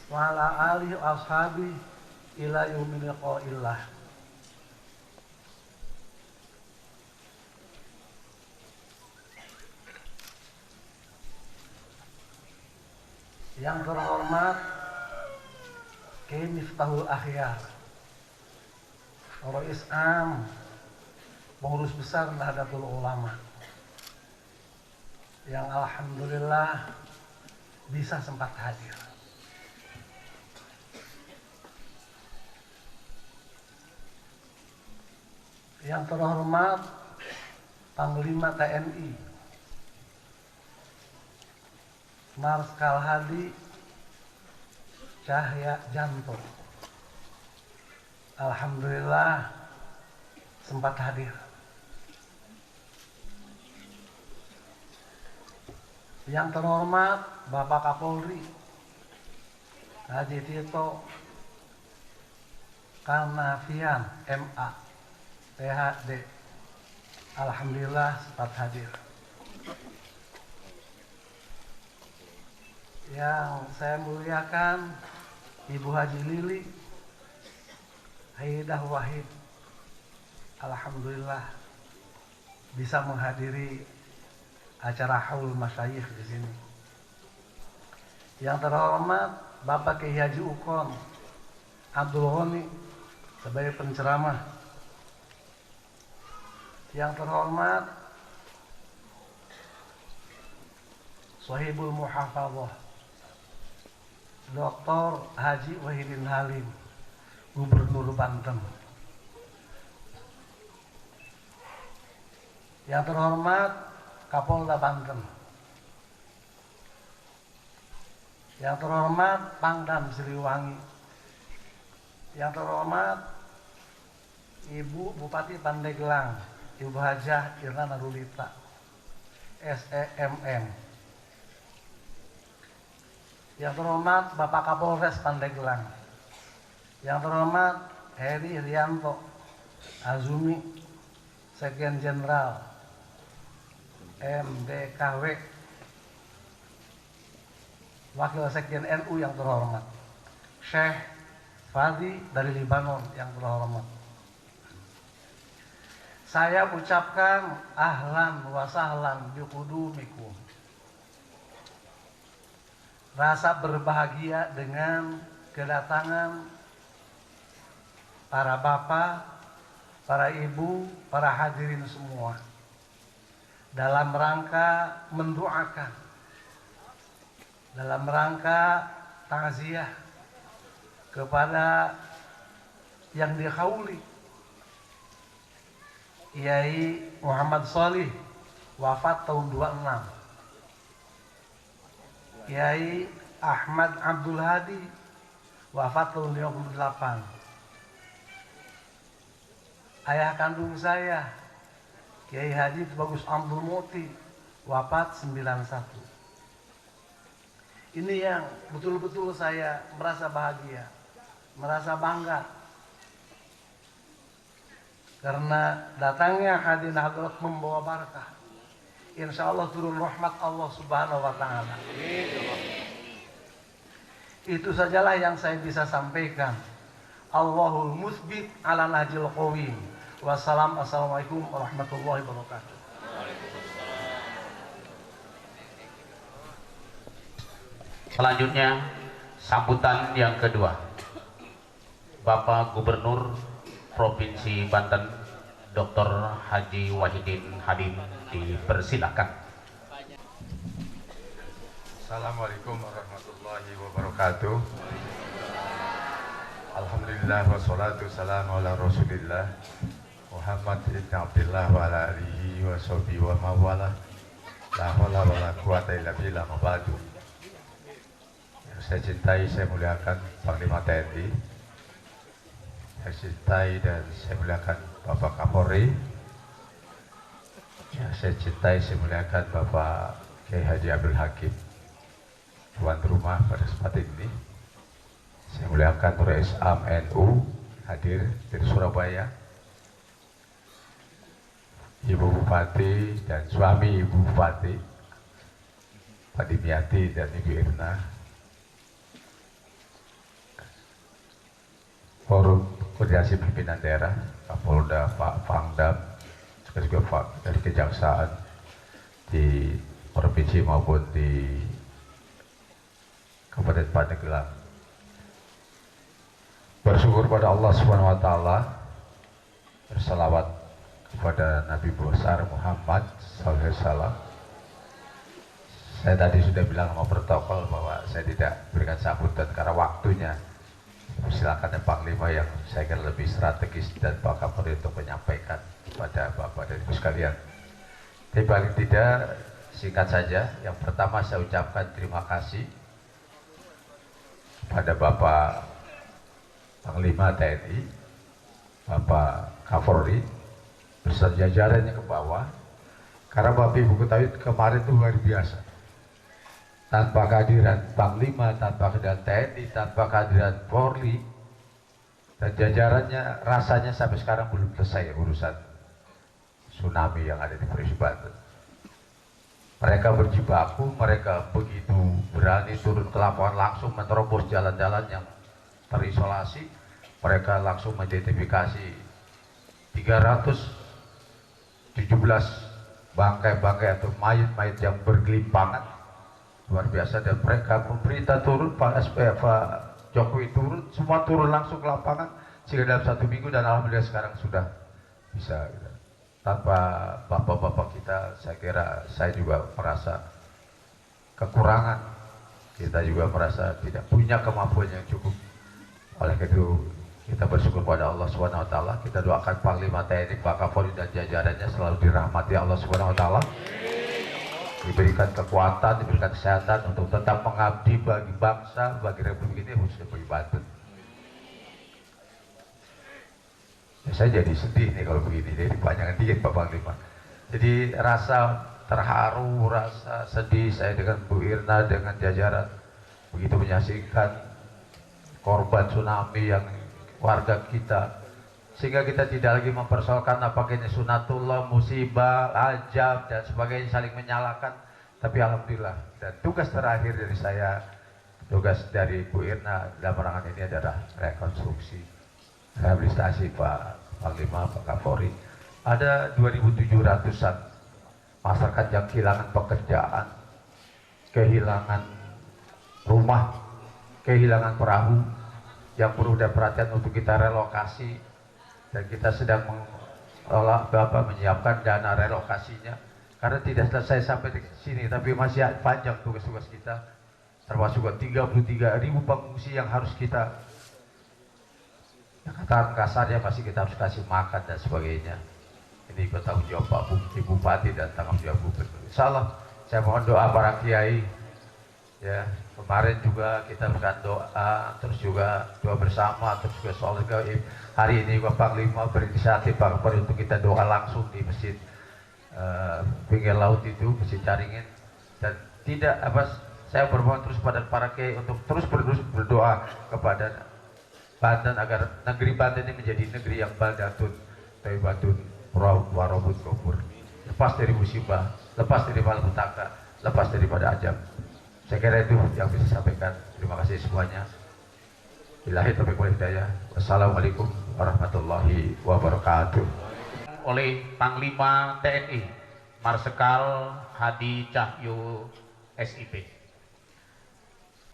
wa ala alihi ashabi ila yaumil liqa'illah. Yang terhormat Kiai Miftahul Akhyar, Rais Am, Pengurus Besar Nahdlatul Ulama, yang alhamdulillah bisa sempat hadir. Yang terhormat Panglima TNI Marskal Hadi Cahya Janto, alhamdulillah sempat hadir. Yang terhormat Bapak Kapolri Haji Tito Karnavian MA PhD, alhamdulillah sempat hadir. Yang saya muliakan Ibu Haji Lili Haidah Wahid, alhamdulillah bisa menghadiri acara haul masyayikh di sini. Yang terhormat Bapak Kiai Haji Ukon Abdul Ghani sebagai penceramah. Yang terhormat Sohibul Muhafadzah Dr. Haji Wahidin Halim, Gubernur Banten. Yang terhormat Kapolda Banten. Yang terhormat Pangdam Siliwangi. Yang terhormat Ibu Bupati Pandeglang, Ibu Hajah Irna Narulita, SEMM. Yang terhormat Bapak Kapolres Pandeglang. Yang terhormat Heri Rianto Azumi, Sekjen Jenderal MDKW, Wakil Sekjen NU yang terhormat Syekh Fadi dari Libanon yang terhormat. Saya ucapkan ahlan wa sahlan biqudumikum. Rasa berbahagia dengan kedatangan para bapak, para ibu, para hadirin semua dalam rangka mendoakan, dalam rangka takziah kepada yang dihauli Kiai Muhammad Shalih, wafat tahun 26. Kiai Ahmad Abdul Hadi, wafat tahun 58. Ayah kandung saya Kiai Haji Bagus Abdul Muti, wafat 91. Ini yang betul-betul saya merasa bahagia, merasa bangga, karena datangnya hadir Nahdlatul membawa barakah. Insya Allah turun rahmat Allah Subhanahu wa Ta'ala. Itu sajalah yang saya bisa sampaikan. Allahul musbit ala nahjil qawim. Wassalamualaikum warahmatullahi wabarakatuh. Selanjutnya sambutan yang kedua, Bapak Gubernur Provinsi Banten Dr. Haji Wahidin Halim dipersilakan. Assalamualaikum warahmatullahi wabarakatuh. Alhamdulillah wassalatu wassalamu ala rasulillah Muhammad ibn Abdillah wa ala alihi wa sahbihi wa mawala. La hawla wa la quwata illa billah, mabadu. Yang saya cintai, saya muliakan Panglima TNI, saya cintai dan saya muliakan Bapak Kapolri, yang saya cintai, saya muliakan Bapak Kiai Haji Abdul Hakim, tuan rumah pada kesempatan ini. Saya muliakan Rais Am NU hadir dari Surabaya, Ibu Bupati dan suami Ibu Bupati, Pak Dimyati dan Ibu Irna, Forum Koordinasi Pimpinan Daerah, Kapolda, Pak Pangdam, juga Pak dari Kejaksaan di provinsi maupun di Kabupaten Pandeglang. Bersyukur pada Allah Subhanahu wa taala, bersalawat kepada Nabi besar Muhammad SAW. Saya tadi sudah bilang sama protokol bahwa saya tidak berikan sambutan karena waktunya. Silakan Panglima yang saya kira lebih strategis dan Pak Kapolri untuk menyampaikan kepada Bapak dan Ibu sekalian. Tapi paling tidak singkat saja. Yang pertama saya ucapkan terima kasih kepada Bapak Panglima TNI, Bapak Kapolri, beserta jajarannya ke bawah. Karena Bapak Ibu ketahui kemarin itu luar biasa. Tanpa kehadiran Panglima, tanpa kehadiran TNI, tanpa kehadiran Polri dan jajarannya, rasanya sampai sekarang belum selesai urusan tsunami yang ada di Provinsi Banten. Mereka berjibaku, mereka begitu berani turun ke lapangan, langsung menerobos jalan-jalan yang terisolasi. Mereka langsung mengidentifikasi 317 bangkai-bangkai atau mayat-mayat yang bergelimpangan, luar biasa. Dan mereka, pemerintah turun, Pak Jokowi turun, semua turun langsung ke lapangan sehingga dalam 1 minggu, dan alhamdulillah sekarang sudah bisa. Tanpa bapak-bapak kita, saya kira saya juga merasa kekurangan, kita juga merasa tidak punya kemampuan yang cukup. Oleh itu kita bersyukur pada Allah Subhanahu wa taala. Kita doakan Panglima TNI, Pak Kapolri dan jajarannya selalu dirahmati Allah Subhanahu wa taala, diberikan kekuatan, diberikan kesehatan untuk tetap mengabdi bagi bangsa, bagi Republik ini, khususnya bagi Banten. Ya, saya jadi sedih nih kalau begini, jadi panjangan dikit Pak Panglima. Jadi rasa terharu, rasa sedih saya dengan Bu Irna, dengan jajaran, begitu menyaksikan korban tsunami yang warga kita, sehingga kita tidak lagi mempersoalkan apakah ini sunatullah, musibah, ajab dan sebagainya, saling menyalahkan. Tapi alhamdulillah, dan tugas terakhir dari saya, tugas dari Bu Irna dalam perangan ini adalah rekonstruksi, rehabilitasi Pak Panglima, Pak Kapolri. Ada 2.700-an masyarakat yang kehilangan pekerjaan, kehilangan rumah, kehilangan perahu, yang perlu ada perhatian untuk kita relokasi, dan kita sedang menyiapkan dana relokasinya karena tidak selesai sampai di sini, tapi masih panjang tugas-tugas kita, termasuk 33.000 pengungsi yang harus kita, kata kasarnya masih kita harus kasih makan dan sebagainya. Ini tanggung jawab Pak Bupati dan tanggung jawab Gubernur. Insyaallah saya mohon doa para kiai. Ya, kemarin juga kita berikan doa, terus juga doa bersama, terus juga sholat gaib. Hari ini Pak Panglima berinisiatif Pak Kapolri untuk kita doa langsung di masjid pinggir laut itu, Masjid Caringin. Dan tidak saya bermohon terus pada para kiai untuk terus berdoa kepada Banten agar negeri Banten ini menjadi negeri yang baldatun thayyibatun warobut kufur, lepas dari musibah, lepas dari malapetaka, lepas daripada ajab. Saya kira itu yang bisa saya sampaikan. Terima kasih semuanya. Billahi taufiq wal hidayah. Wassalamualaikum warahmatullahi wabarakatuh. Oleh Panglima TNI Marsikal Hadi Cahyo SIP.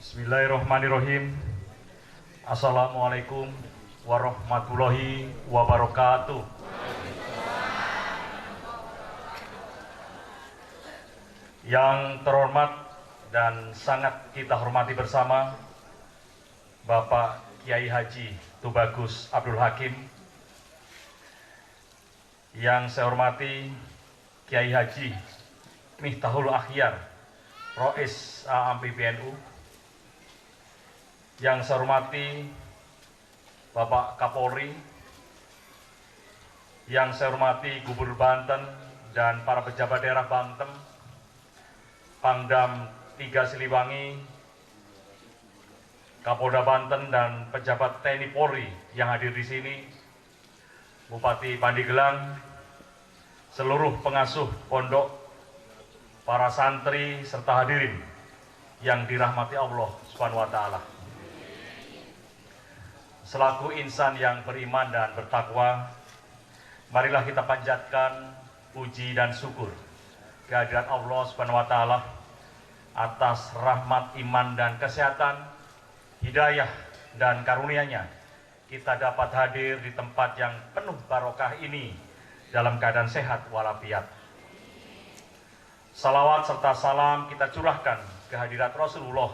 Bismillahirrahmanirrahim. Assalamualaikum warahmatullahi wabarakatuh. Yang terhormat dan sangat kita hormati bersama Bapak Kiai Haji Tubagus Abdul Hakim, yang saya hormati Kiai Haji Miftahul Akhyar, Rois AM PBNU, yang saya hormati Bapak Kapolri, yang saya hormati Gubernur Banten dan para pejabat daerah Banten, Pangdam 3 Siliwangi, Kapolda Banten dan pejabat TNI Polri yang hadir di sini, Bupati Pandeglang, seluruh pengasuh pondok, para santri serta hadirin yang dirahmati Allah Subhanahu wa taala. Selaku insan yang beriman dan bertakwa, marilah kita panjatkan puji dan syukur kehadirat Allah Subhanahu wa taala atas rahmat iman dan kesehatan, hidayah dan karunia-Nya. Kita dapat hadir di tempat yang penuh barokah ini dalam keadaan sehat walafiat. Salawat serta salam kita curahkan kehadirat Rasulullah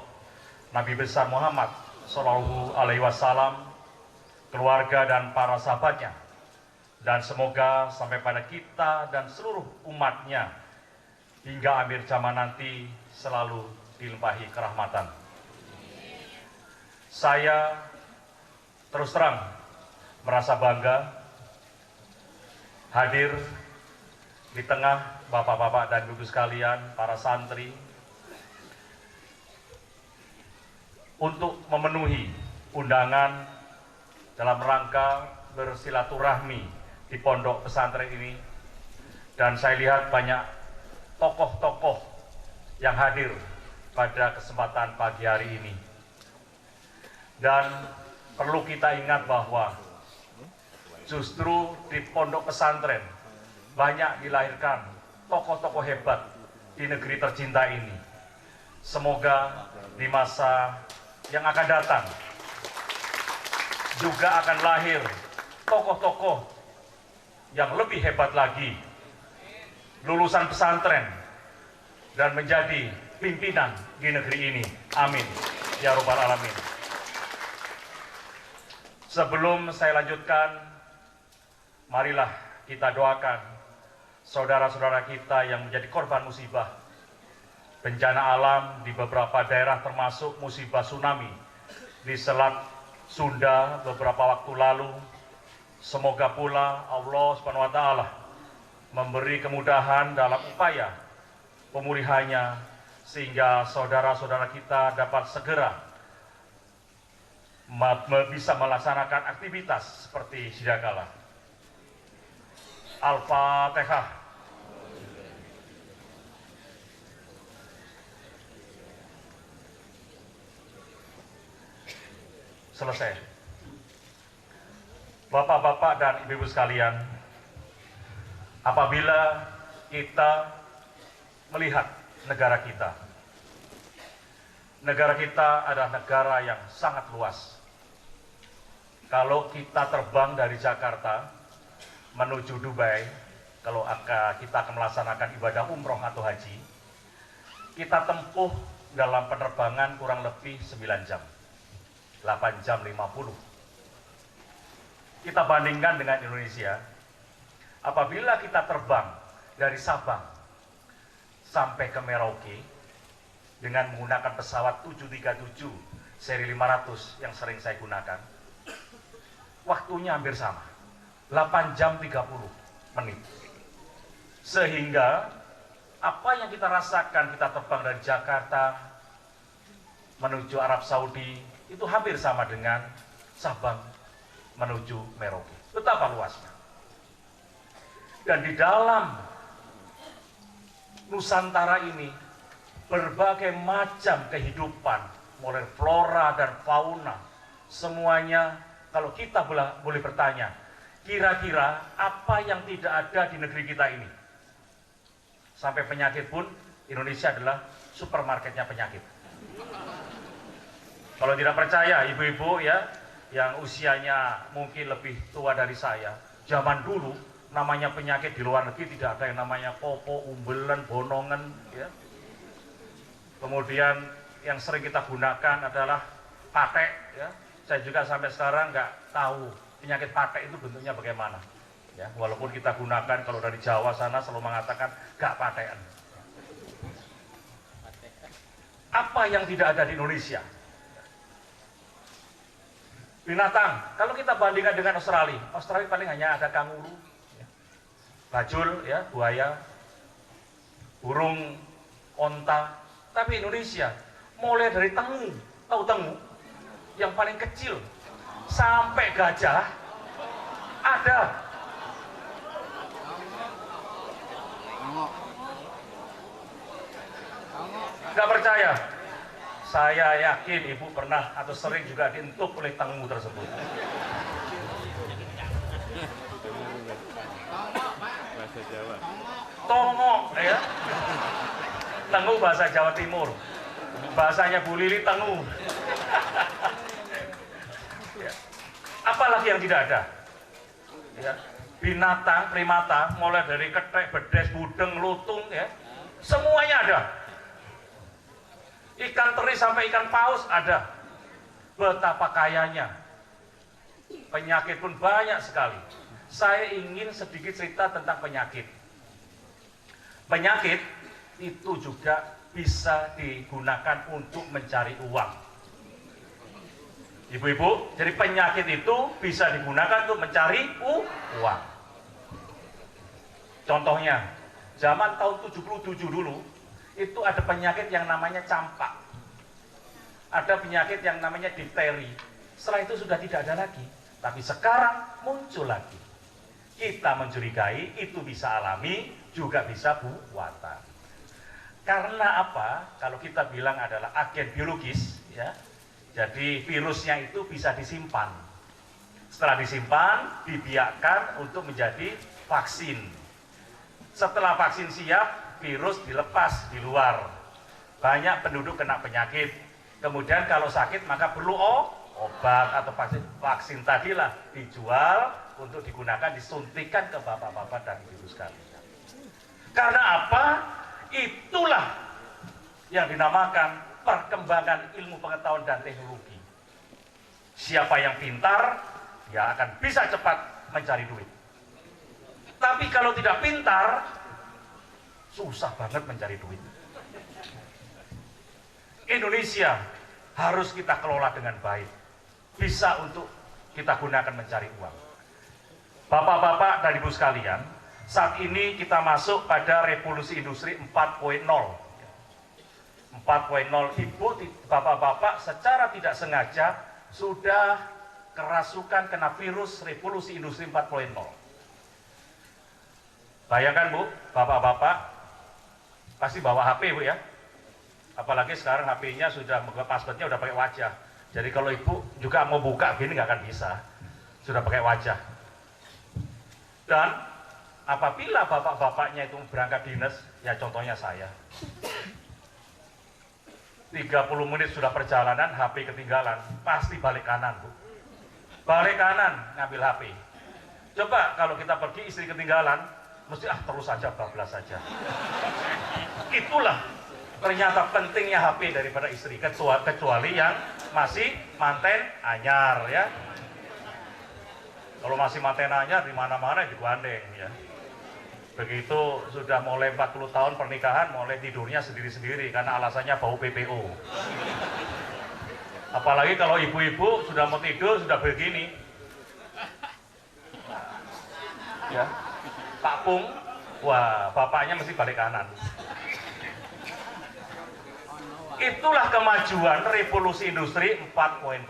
Nabi besar Muhammad Shallallahu Alaihi Wasallam, keluarga dan para sahabatnya, dan semoga sampai pada kita dan seluruh umatnya hingga akhir zaman nanti selalu dilimpahi kerahmatan. Saya terus terang merasa bangga hadir di tengah bapak-bapak dan ibu sekalian, para santri, untuk memenuhi undangan dalam rangka bersilaturahmi di pondok pesantren ini. Dan saya lihat banyak tokoh-tokoh yang hadir pada kesempatan pagi hari ini. Dan perlu kita ingat bahwa justru di pondok pesantren banyak dilahirkan tokoh-tokoh hebat di negeri tercinta ini. Semoga di masa yang akan datang juga akan lahir tokoh-tokoh yang lebih hebat lagi, lulusan pesantren, dan menjadi pimpinan di negeri ini. Amin ya Rabbal Alamin. Sebelum saya lanjutkan, marilah kita doakan saudara-saudara kita yang menjadi korban musibah bencana alam di beberapa daerah, termasuk musibah tsunami di Selat Sunda beberapa waktu lalu. Semoga pula Allah Subhanahu wa taala memberi kemudahan dalam upaya pemulihannya, sehingga saudara-saudara kita dapat segera bisa melaksanakan aktivitas seperti sedia kala. Al-Fatihah. Selesai. Bapak-bapak dan ibu-ibu sekalian, apabila kita melihat negara kita adalah negara yang sangat luas. Kalau kita terbang dari Jakarta menuju Dubai, kalau kita akan melaksanakan ibadah umroh atau haji, kita tempuh dalam penerbangan kurang lebih 9 jam, 8 jam 50. Kita bandingkan dengan Indonesia, apabila kita terbang dari Sabang sampai ke Merauke dengan menggunakan pesawat 737 seri 500 yang sering saya gunakan, waktunya hampir sama, 8 jam 30 menit. Sehingga apa yang kita rasakan kita terbang dari Jakarta menuju Arab Saudi itu hampir sama dengan Sabang menuju Merauke. Betapa luasnya. Dan di dalam Nusantara ini berbagai macam kehidupan, mulai flora dan fauna, semuanya. Kalau kita boleh bertanya, kira-kira apa yang tidak ada di negeri kita ini? Sampai penyakit pun, Indonesia adalah supermarketnya penyakit. Kalau tidak percaya, ibu-ibu ya, yang usianya mungkin lebih tua dari saya, zaman dulu namanya penyakit di luar negeri tidak ada yang namanya kopo, umbelan, bonongan, ya. Kemudian yang sering kita gunakan adalah patek, ya. Saya juga sampai sekarang nggak tahu penyakit patek itu bentuknya bagaimana. Ya, walaupun kita gunakan, kalau dari Jawa sana selalu mengatakan nggak patekan. Apa yang tidak ada di Indonesia? Binatang, kalau kita bandingkan dengan Australia paling hanya ada kanguru, ya, bajul, ya, buaya, burung, onta. Tapi Indonesia, mulai dari tengu, tahu tengu? yang paling kecil sampai gajah ada. Nggak percaya? Saya yakin ibu pernah atau sering juga dientuk oleh tengu tersebut. Bahasa Jawa. Tongok, ya. Tengu bahasa Jawa Timur. Bahasanya Bu Lili tengu. Ya. Apalagi yang tidak ada? Ya. Binatang, primata, mulai dari ketek, bedes, budeng, lutung, ya. Semuanya ada. Ikan teri sampai ikan paus ada. Betapa kayanya. Penyakit pun banyak sekali. Saya ingin sedikit cerita tentang penyakit. Penyakit itu juga bisa digunakan untuk mencari uang. Ibu-ibu, jadi penyakit itu bisa digunakan untuk mencari uang. Contohnya, zaman tahun 77 dulu, itu ada penyakit yang namanya campak. Ada penyakit yang namanya difteri. Setelah itu sudah tidak ada lagi. Tapi sekarang muncul lagi. Kita mencurigai itu bisa alami, juga bisa buatan. Karena apa? Kalau kita bilang adalah agen biologis, ya. Jadi virusnya itu bisa disimpan. Setelah disimpan, dibiarkan untuk menjadi vaksin. Setelah vaksin siap, virus dilepas di luar. Banyak penduduk kena penyakit. Kemudian kalau sakit maka perlu obat atau vaksin tadilah dijual untuk digunakan disuntikan ke bapak-bapak dan ibu sekalian. Karena apa? Itulah yang dinamakan perkembangan ilmu pengetahuan dan teknologi. Siapa yang pintar, dia akan bisa cepat mencari duit. Tapi kalau tidak pintar, susah banget mencari duit. Indonesia harus kita kelola dengan baik. Bisa untuk kita gunakan mencari uang. Bapak-bapak dan ibu sekalian, saat ini kita masuk pada revolusi industri 4.0. 4.0, ibu, bapak-bapak secara tidak sengaja sudah kerasukan kena virus revolusi industri 4.0. Bayangkan Bu, bapak-bapak pasti bawa HP Bu ya. Apalagi sekarang HP-nya sudah, passwordnya udah pakai wajah. Jadi kalau ibu juga mau buka gini nggak akan bisa. Sudah pakai wajah. Dan apabila bapak-bapaknya itu berangkat dinas, ya contohnya saya. 30 menit sudah perjalanan, HP ketinggalan, pasti balik kanan Bu. Balik kanan, ngambil HP. Coba kalau kita pergi istri ketinggalan, mesti terus saja, bablas saja. Itulah ternyata pentingnya HP daripada istri, kecuali yang masih manten anyar ya. Kalau masih manten anyar di mana-mana digandeng ya. Begitu sudah mulai 40 tahun pernikahan, mulai tidurnya sendiri-sendiri karena alasannya bau PPO. Apalagi kalau ibu-ibu sudah mau tidur sudah begini. Ya. Pak Pung, wah bapaknya mesti balik kanan. Itulah kemajuan revolusi industri 4.0.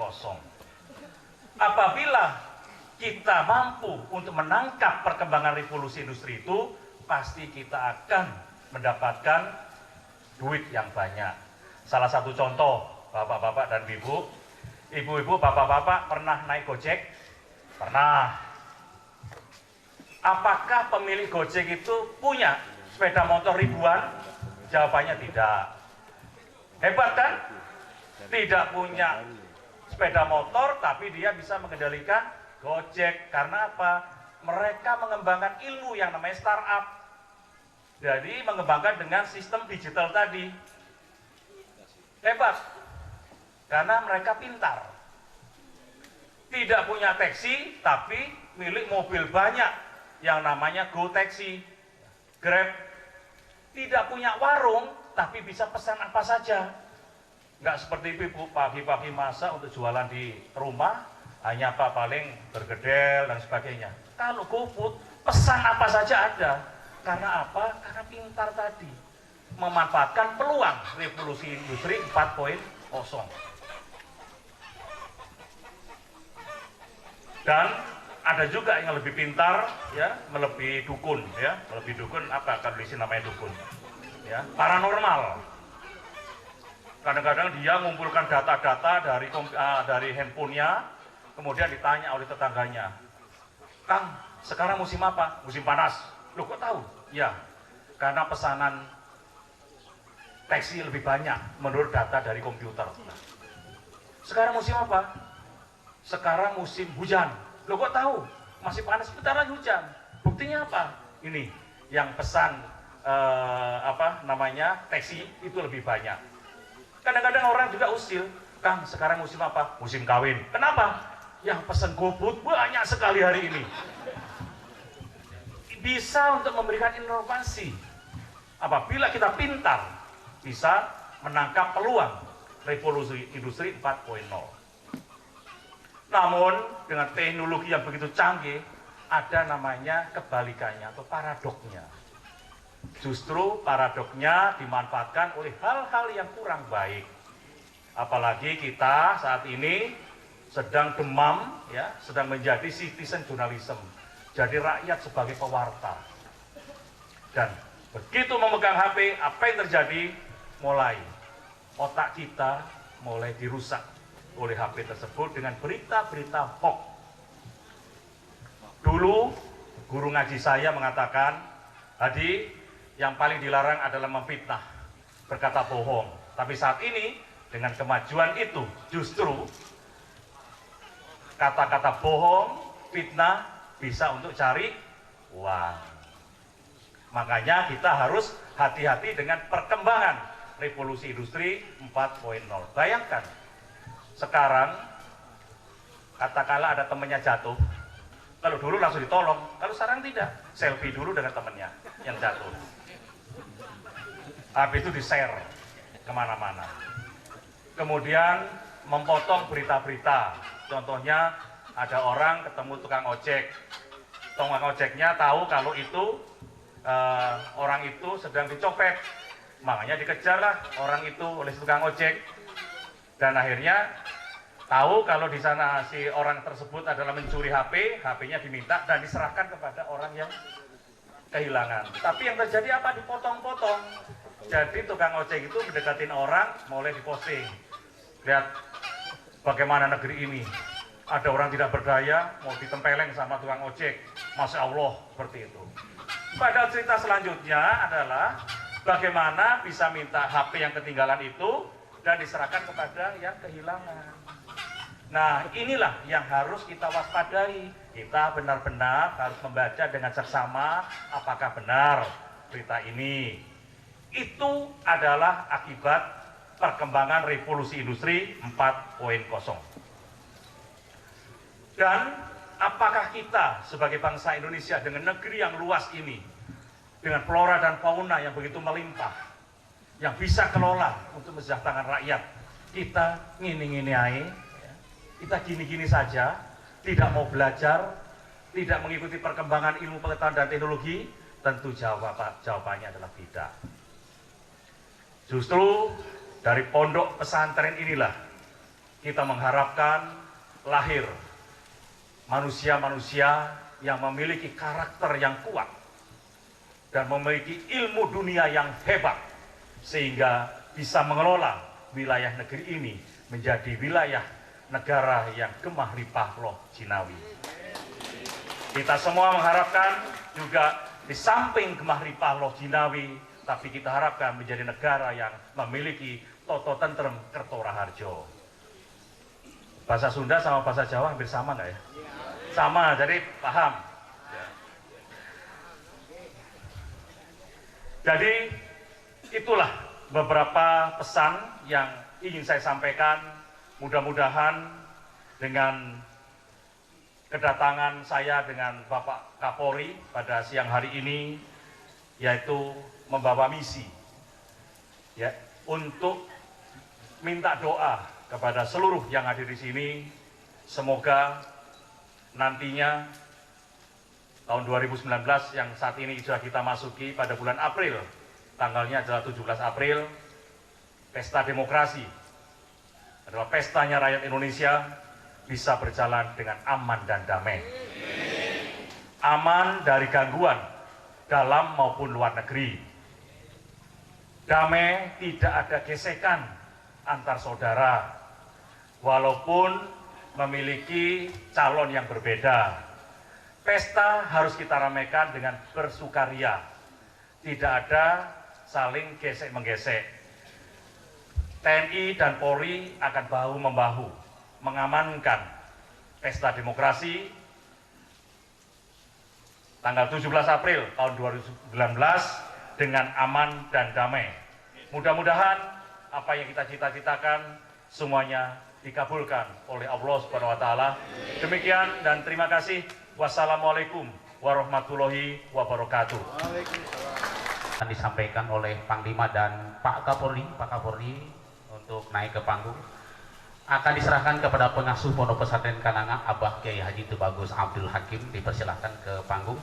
Apabila kita mampu untuk menangkap perkembangan revolusi industri itu, pasti kita akan mendapatkan duit yang banyak. Salah satu contoh, bapak-bapak dan ibu-ibu, bapak-bapak pernah naik Gojek? Pernah. Apakah pemilik Gojek itu punya sepeda motor ribuan? Jawabannya tidak. Hebat kan? Tidak punya sepeda motor, tapi dia bisa mengendalikan Gojek. Karena apa? Mereka mengembangkan ilmu yang namanya startup. Jadi mengembangkan dengan sistem digital tadi. Hebat. Karena mereka pintar. Tidak punya taksi, tapi milik mobil banyak. Yang namanya Go Taxi, Grab. Tidak punya warung, tapi bisa pesan apa saja. Nggak seperti ibu pagi-pagi masak untuk jualan di rumah, hanya apa paling bergedel dan sebagainya. Kalau GoFood, pesan apa saja ada. Karena apa? Karena pintar tadi. Memanfaatkan peluang revolusi industri 4.0. Dan ada juga yang lebih pintar, ya, melebihi dukun, ya, melebihi dukun apa kalau di sini namanya dukun, ya, paranormal. Kadang-kadang dia mengumpulkan data-data dari handphonenya, kemudian ditanya oleh tetangganya, Kang, sekarang musim apa? Musim panas. Loh, kok tahu? Ya, karena pesanan taksi lebih banyak menurut data dari komputer. Sekarang musim apa? Sekarang musim hujan. Loh, kok tahu? Masih panas, bentar lagi hujan. Buktinya apa? Ini yang pesan taksi itu lebih banyak. Kadang-kadang orang juga usil, Kang, sekarang musim apa? Musim kawin. Kenapa? Yang pesan GoFood banyak sekali hari ini. Bisa untuk memberikan inovasi. Apabila kita pintar, bisa menangkap peluang revolusi industri 4.0. Namun dengan teknologi yang begitu canggih, ada namanya kebalikannya atau paradoknya. Justru paradoknya dimanfaatkan oleh hal-hal yang kurang baik. Apalagi kita saat ini sedang demam, ya, sedang menjadi citizen journalism, jadi rakyat sebagai pewarta. Dan begitu memegang HP, apa yang terjadi? Mulai otak kita mulai dirusak oleh HP tersebut dengan berita-berita hoax. Dulu guru ngaji saya mengatakan, Hadi, yang paling dilarang adalah memfitnah, berkata bohong. Tapi saat ini dengan kemajuan itu justru kata-kata bohong, fitnah bisa untuk cari uang. Makanya kita harus hati-hati dengan perkembangan revolusi industri 4.0. Bayangkan sekarang, katakanlah ada temannya jatuh, kalau dulu langsung ditolong, kalau sekarang tidak, selfie dulu dengan temannya yang jatuh. Habis itu di-share kemana-mana. Kemudian memotong berita-berita. Contohnya ada orang ketemu tukang ojek. Tukang ojeknya tahu kalau itu orang itu sedang dicopet. Makanya dikejarlah orang itu oleh tukang ojek. Dan akhirnya tahu kalau di sana si orang tersebut adalah mencuri HP, HP-nya diminta dan diserahkan kepada orang yang kehilangan. Tapi yang terjadi apa? Dipotong-potong. Jadi tukang ojek itu mendekatin orang, mulai diposting. Lihat bagaimana negeri ini. Ada orang tidak berdaya, mau ditempeleng sama tukang ojek. Masya Allah, seperti itu. Padahal cerita selanjutnya adalah bagaimana bisa minta HP yang ketinggalan itu dan diserahkan kepada yang kehilangan. Nah, inilah yang harus kita waspadai. Kita benar-benar harus membaca dengan seksama apakah benar berita ini. Itu adalah akibat perkembangan revolusi industri 4.0. Dan apakah kita sebagai bangsa Indonesia dengan negeri yang luas ini, dengan flora dan fauna yang begitu melimpah, yang bisa kelola untuk mensejahterakan rakyat, kita ngini-ngini aja, kita gini-gini saja, tidak mau belajar, tidak mengikuti perkembangan ilmu pengetahuan dan teknologi? Tentu jawabannya adalah tidak. Justru dari pondok pesantren inilah kita mengharapkan lahir manusia-manusia yang memiliki karakter yang kuat dan memiliki ilmu dunia yang hebat, sehingga bisa mengelola wilayah negeri ini menjadi wilayah negara yang gemah ripah loh jinawi. Kita semua mengharapkan juga di samping gemah ripah loh jinawi, tapi kita harapkan menjadi negara yang memiliki toto tentrem kerto raharjo. Bahasa Sunda sama bahasa Jawa hampir sama nggak ya? Sama, jadi paham. Jadi itulah beberapa pesan yang ingin saya sampaikan. Mudah-mudahan dengan kedatangan saya dengan Bapak Kapolri pada siang hari ini, yaitu membawa misi ya, untuk minta doa kepada seluruh yang hadir di sini. Semoga nantinya tahun 2019 yang saat ini sudah kita masuki pada bulan April, tanggalnya adalah 17 April, pesta demokrasi adalah pestanya rakyat Indonesia. bisa berjalan dengan aman dan damai. Aman dari gangguan dalam maupun luar negeri. Damai, tidak ada gesekan antar saudara, walaupun memiliki calon yang berbeda. Pesta harus kita ramaikan dengan bersukaria, tidak ada saling gesek-menggesek. TNI dan Polri akan bahu-membahu mengamankan pesta demokrasi tanggal 17 April tahun 2019 dengan aman dan damai. Mudah-mudahan apa yang kita cita-citakan semuanya dikabulkan oleh Allah Subhanahu wa taala. Demikian dan terima kasih. Wassalamualaikum warahmatullahi wabarakatuh. Akan disampaikan oleh Panglima dan Pak Kapolri untuk naik ke panggung. Akan diserahkan kepada pengasuh Pondok Pesantren Kananga Abah Kiai Haji Tubagus Abdul Hakim, dipersilahkan ke panggung.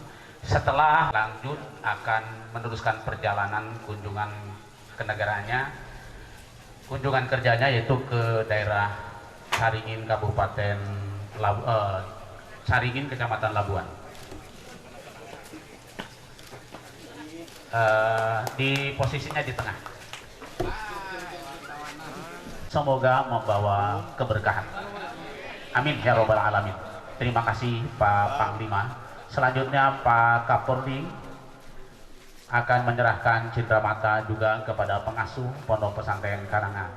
Setelah lanjut akan meneruskan perjalanan kunjungan kenegaraannya, kunjungan kerjanya yaitu ke daerah Caringin Kabupaten Caringin Kecamatan Labuan. Di posisinya di tengah. Semoga membawa keberkahan. Amin ya robbal alamin. Terima kasih Pak Panglima. Selanjutnya Pak Kapolri akan menyerahkan cindramata juga kepada pengasuh Pondok Pesantren Kananga.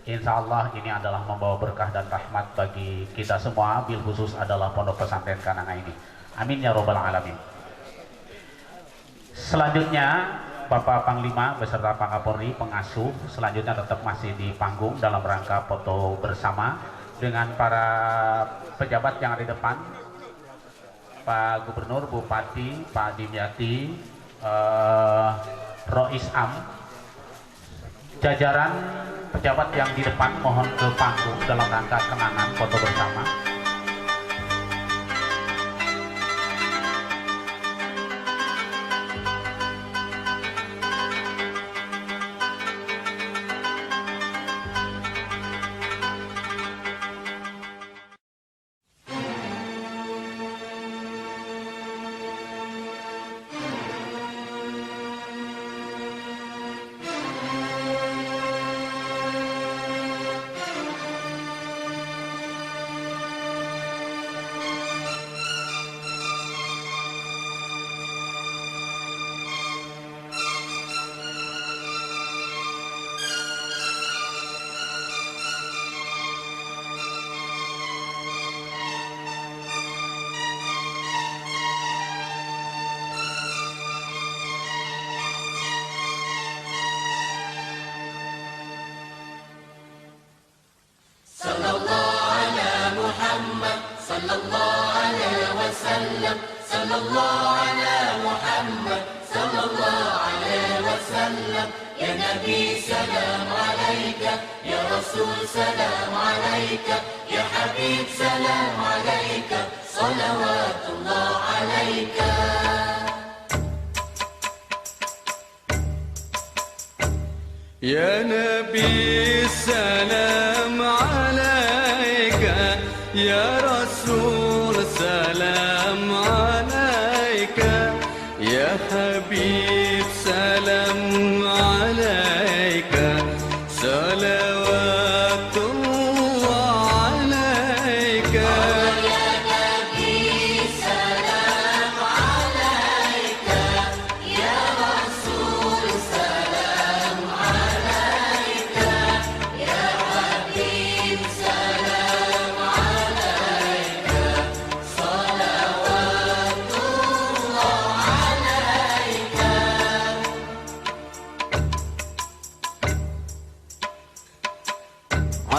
Insya Allah ini adalah membawa berkah dan rahmat bagi kita semua, bil khusus adalah Pondok Pesantren Kananga ini. Amin ya robbal alamin. Selanjutnya Bapak Panglima beserta Pak Kapolri, pengasuh selanjutnya tetap masih di panggung dalam rangka foto bersama dengan para pejabat yang ada di depan, Pak Gubernur, Bupati, Pak Dimyati, Rois Am, jajaran pejabat yang di depan mohon ke panggung dalam rangka kenangan foto bersama. يا نبي السلام عليك يا رسول سلام عليك يا حبيب سلام عليك صلوات الله عليك يا نبي سلام عليك يا رسول سلام عليك يا حبيب سلام عليك صلوات الله عليك.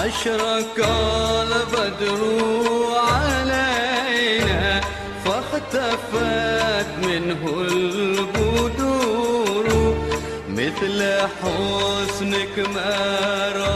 أشرق البدر علينا فاختفت منه البدور مثل حسنك ما رأى